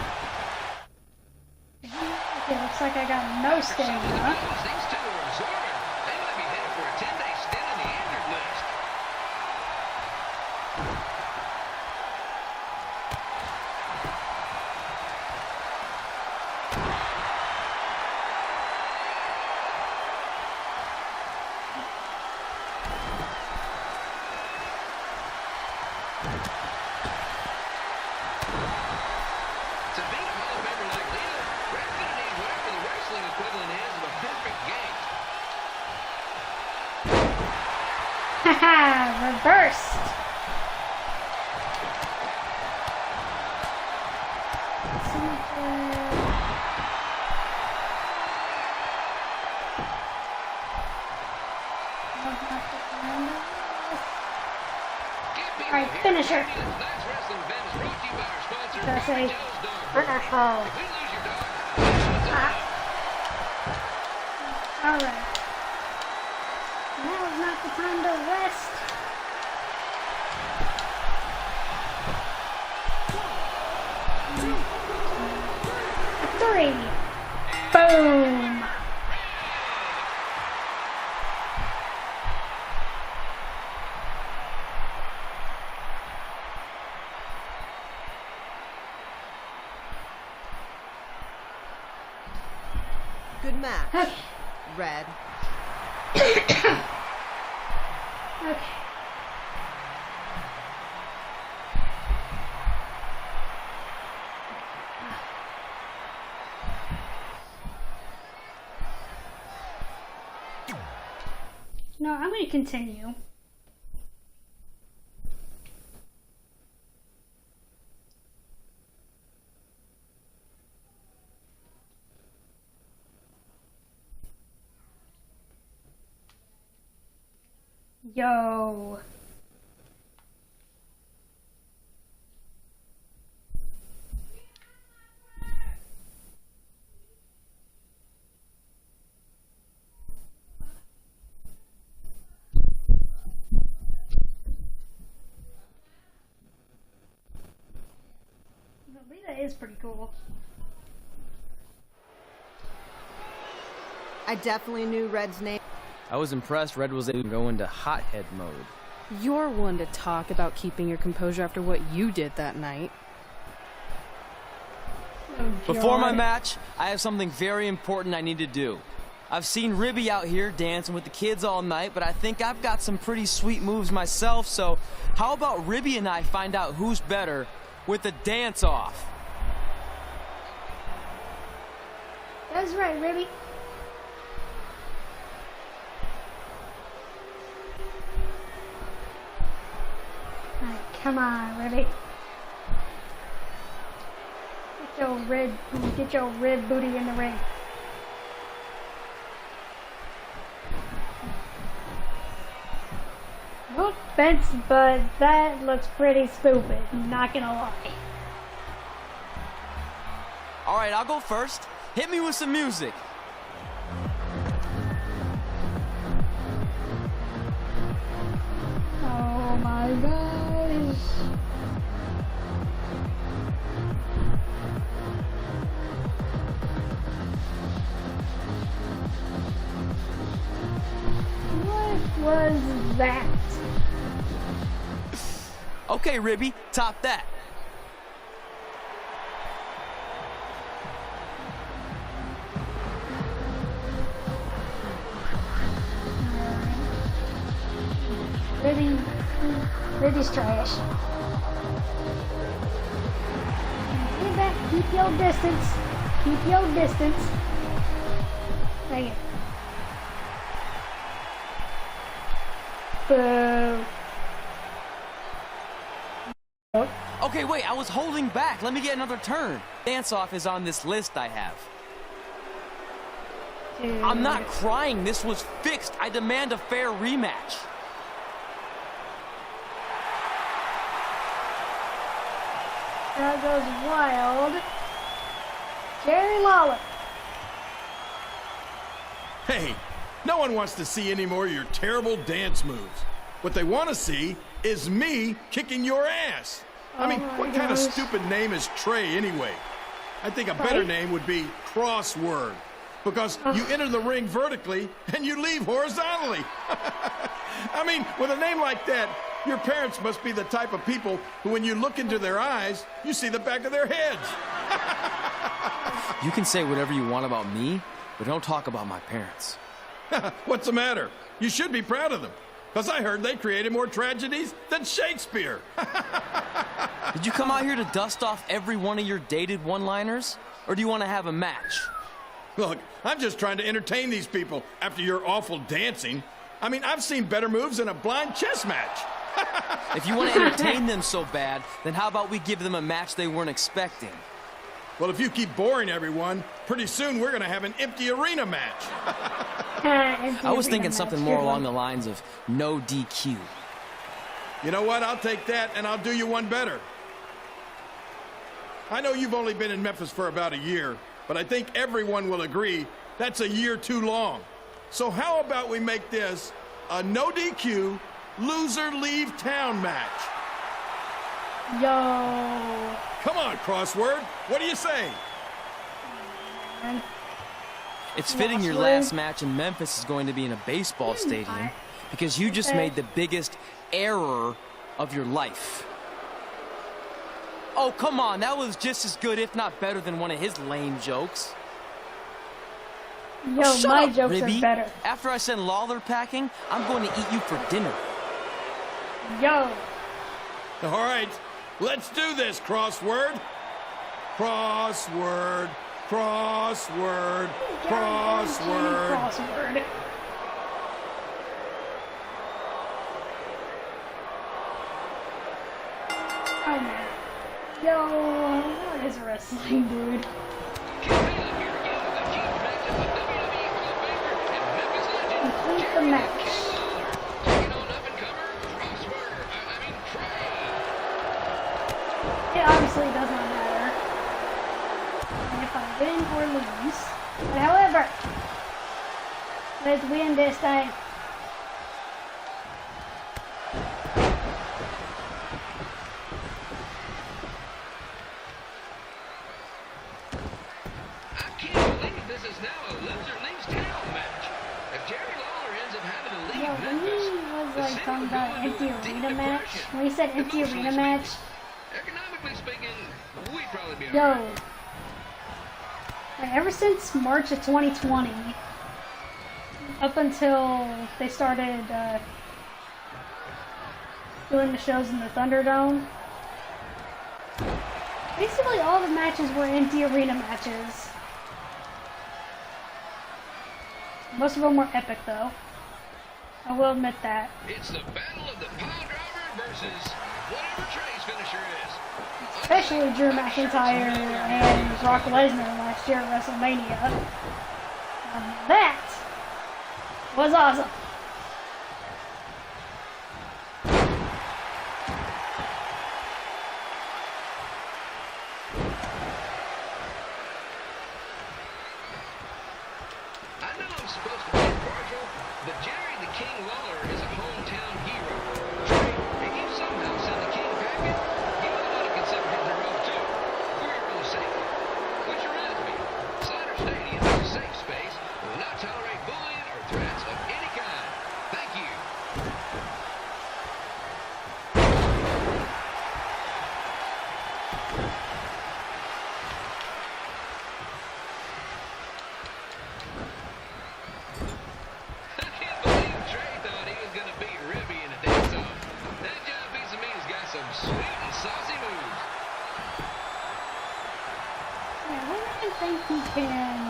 Okay, looks like I got no stamina. These two are absorbing. They might be headed for a 10-day stint on the injured list. To beat a Hall of Famer like Lita, Red's going to need whatever the wrestling equivalent is of a perfect game. Haha, reversed. Alright, finish her. That's a finish her. Alright. Now is not the time to rest. Three. Boom. Good match. Okay. Red. Okay. No, I'm going to continue. Yo. Lita is pretty cool. I definitely knew Red's name. I was impressed Red was able to go into hothead mode. You're one to talk about keeping your composure after what you did that night. Before my match, I have something very important I need to do. I've seen Ribby out here dancing with the kids all night, but I think I've got some pretty sweet moves myself, so how about Ribby and I find out who's better with the dance-off? That's right, Ribby. Alright, come on, Ribby. Get your red booty in the ring. No offense, but that looks pretty stupid. Not gonna lie. All right, I'll go first. Hit me with some music. Oh my gosh. What was that? Okay, Ribby, top that. Ribby's trash. Get back. Keep your distance. Keep your distance. Dang it. Boo. Okay, wait, I was holding back. Let me get another turn. Dance-off is on this list I have. Dude. I'm not crying. This was fixed. I demand a fair rematch. Crowd goes wild. Jerry Lawler. Hey, no one wants to see any more of your terrible dance moves. What they want to see is me kicking your ass. I mean, what kind of stupid name is Trey anyway? I think a better name would be Crossword, because you enter the ring vertically and you leave horizontally. I mean, with a name like that, your parents must be the type of people who, when you look into their eyes, you see the back of their heads. You can say whatever you want about me, but don't talk about my parents. What's the matter? You should be proud of them, because I heard they created more tragedies than Shakespeare. Did you come out here to dust off every one of your dated one-liners? Or do you want to have a match? Look, I'm just trying to entertain these people after your awful dancing. I mean, I've seen better moves in a blind chess match. If you want to entertain them so bad, then how about we give them a match they weren't expecting? Well, if you keep boring everyone, pretty soon we're going to have an empty arena match. I was thinking something more along the lines of no DQ. You know what? I'll take that, and I'll do you one better. I know you've only been in Memphis for about a year, but I think everyone will agree that's a year too long. So how about we make this a no DQ, loser leave town match? Yo. Come on, Crossword. What do you say? It's fitting your last match in Memphis is going to be in a baseball stadium because you just made the biggest error of your life. Oh, come on. That was just as good, if not better, than one of his lame jokes. Yo, Shut my up, jokes Ribby. are better. After I send Lawler packing, I'm going to eat you for dinner. Yo. All right, let's do this, Crossword. Crossword, crossword, crossword. Crossword. Oh man. Yo, what is wrestling, dude? Complete the match. It obviously does not matter if I win or lose. But however, let's win this thing. Talking about empty arena match. When he said empty arena match, yo, like ever since March of 2020, up until they started doing the shows in the Thunderdome, basically all the matches were empty arena matches. Most of them were epic, though. I will admit that. It's the battle of the pile driver versus whatever Trey's finisher is. Especially Drew McIntyre and Brock Lesnar last year at WrestleMania. That was awesome. I know I'm supposed to be impartial, but Jerry the King Lawler is a hometown hero. Trey, if you somehow send the King packing, you might want to consider hitting the road too, for your own safety. Which reminds me, Slider Stadium is a safe space and will not tolerate bullying or threats of any kind. Thank you. Sweet and saucy moves. Yeah, where do you think he can...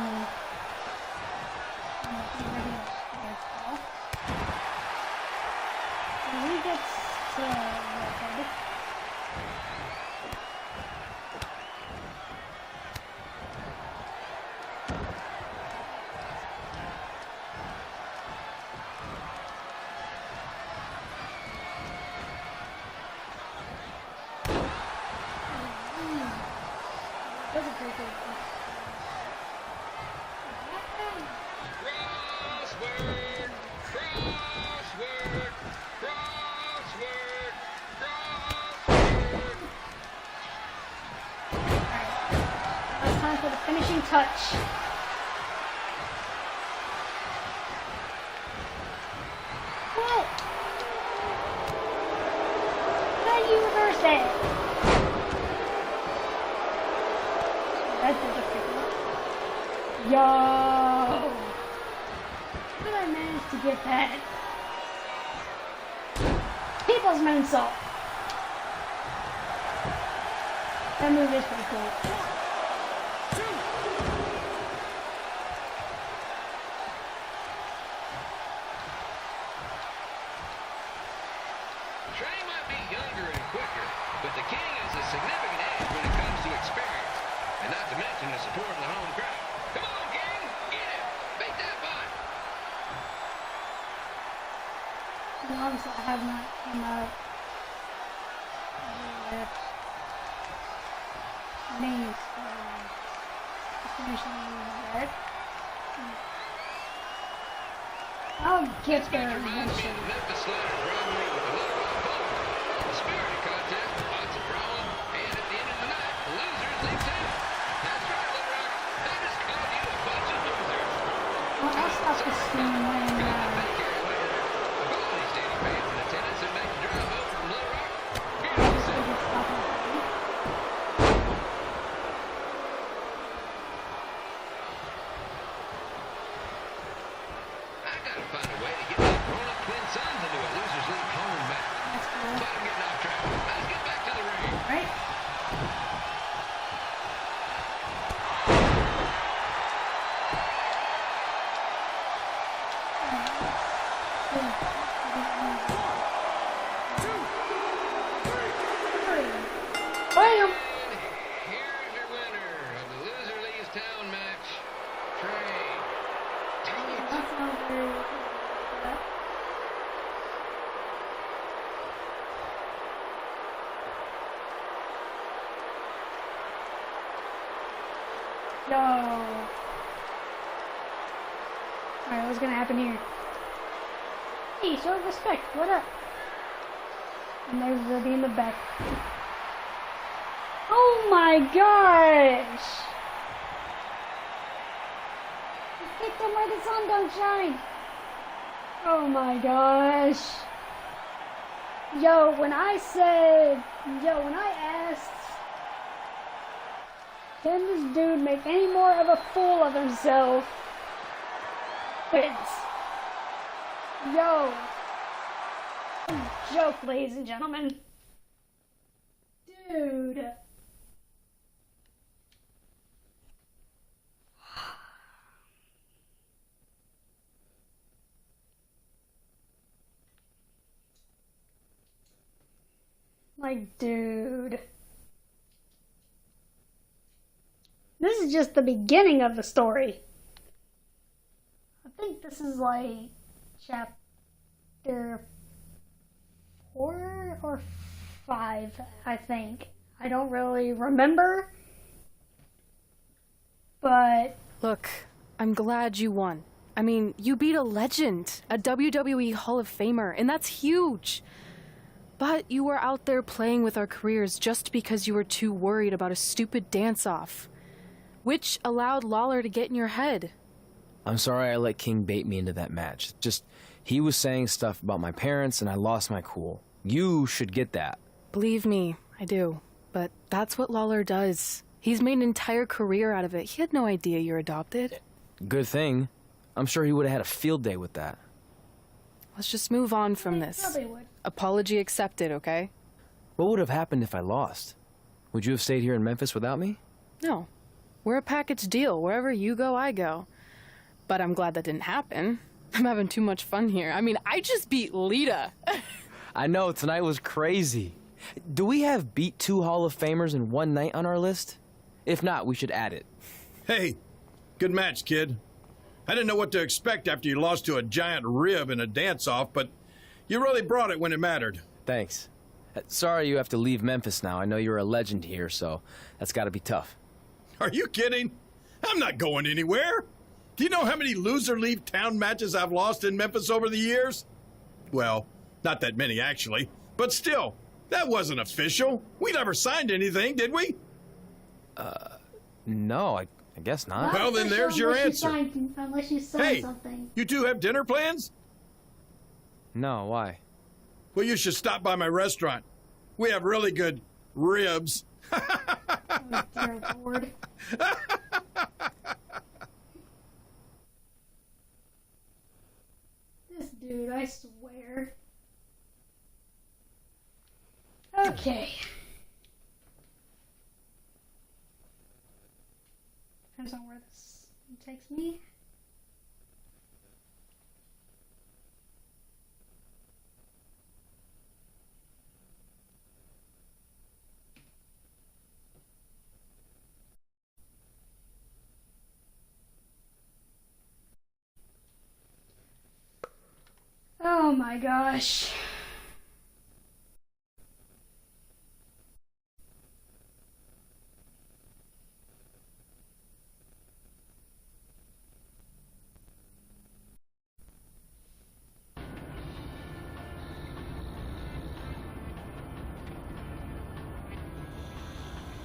When he gets to Redhead. That's a pretty good one. Crossword, crossword, crossword, crossword. Now it's time for the finishing touch. What? How do you reverse that? That's a different one. Yo! How did I manage to get that? People's moonsault. That move is pretty cool. Trey might be younger and quicker, but the King has a significant edge when it comes to experience. And not to mention the support of the home crowd. Come on, King! Get him! Beat that butt! Obviously, I have not come up with names for finishing that. I'll get there eventually. Memphis Slider's rivalry with the Little Rock Poker. The spirited contest, lots of brawling, and at the end of the night, the losers leave town. That's right, Little Rock. They just called you a bunch of losers. I'll stop this stream when MyCAREER winner. Of all these stadium fans in attendance that make the drive over from Little Rock, beautiful city. I gotta find a way to get my grown-up twin sons into a losers league home match. But I'm getting off track. Let's get back to the ring. Right? Bam! Here's your winner of the Loser Leaves Town match, Trey. Dang it. That's not very... Yo. Alright, what's gonna happen here? Hey, show respect, what up? And there's Ruby in the back. Oh my gosh! Hit them where the sun don't shine! Oh my gosh! Yo, when I asked, can this dude make any more of a fool of himself? It's... Yo! Joke, ladies and gentlemen. Dude. Like, dude. This is just the beginning of the story. I think this is like chapter 4 or 5, I think. I don't really remember. But... Look, I'm glad you won. I mean, you beat a legend, a WWE Hall of Famer, and that's huge. But you were out there playing with our careers just because you were too worried about a stupid dance-off, which allowed Lawler to get in your head. I'm sorry I let King bait me into that match. Just, he was saying stuff about my parents and I lost my cool. You should get that. Believe me, I do. But that's what Lawler does. He's made an entire career out of it. He had no idea you're adopted. Good thing. I'm sure he would have had a field day with that. Let's just move on from this. Probably would. Apology accepted, okay? What would have happened if I lost? Would you have stayed here in Memphis without me? No. We're a package deal. Wherever you go, I go. But I'm glad that didn't happen. I'm having too much fun here. I mean, I just beat Lita. I know, tonight was crazy. Do we have beat 2 Hall of Famers in one night on our list? If not, we should add it. Hey, good match, kid. I didn't know what to expect after you lost to a giant rib in a dance-off, but you really brought it when it mattered. Thanks. Sorry you have to leave Memphis now. I know you're a legend here, so that's gotta be tough. Are you kidding? I'm not going anywhere. Do you know how many loser-leave town matches I've lost in Memphis over the years? Well, not that many, actually. But still, that wasn't official. We never signed anything, did we? No, I guess not. Well, then there's your answer. Unless you signed something. You two have dinner plans? No, why? Well, you should stop by my restaurant. We have really good ribs. Oh, dear Lord. This dude, I swear. Okay. Depends on where this takes me. Oh my gosh.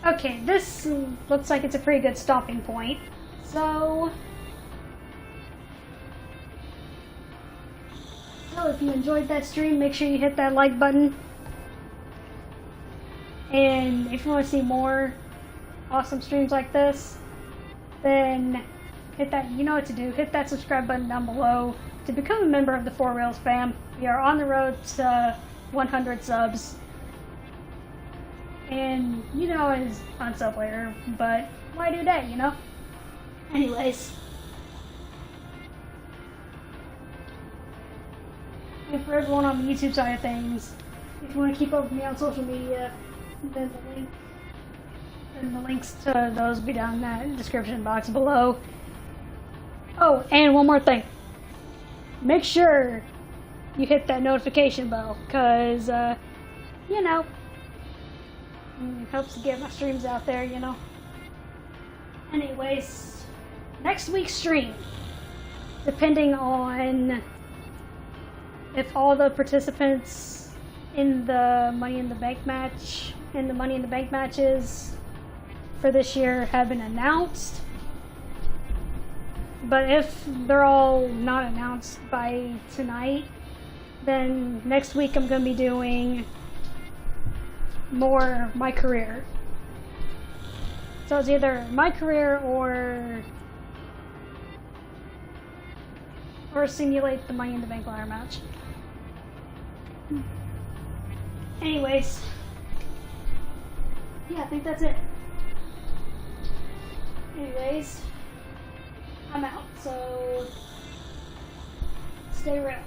Okay, this looks like it's a pretty good stopping point. So if you enjoyed that stream, make sure you hit that like button. And if you want to see more awesome streams like this, then hit that, you know what to do, hit that subscribe button down below to become a member of the 4 Rails fam. We are on the road to 100 subs. And you know it's on sub later, but why do that, you know? Anyways. And for everyone on the YouTube side of things, if you want to keep up with me on social media, then the links to those will be down in that description box below. Oh, and one more thing. Make sure you hit that notification bell, because, you know, it helps get my streams out there, you know. Anyways, next week's stream, depending on if all the participants in the Money in the Bank match, in the Money in the Bank matches for this year have been announced. But if they're all not announced by tonight, then next week I'm going to be doing more MyCAREER. So it's either MyCAREER or simulate the Money in the Bank ladder match. Anyways, yeah, I think that's it. Anyways, I'm out, so stay real.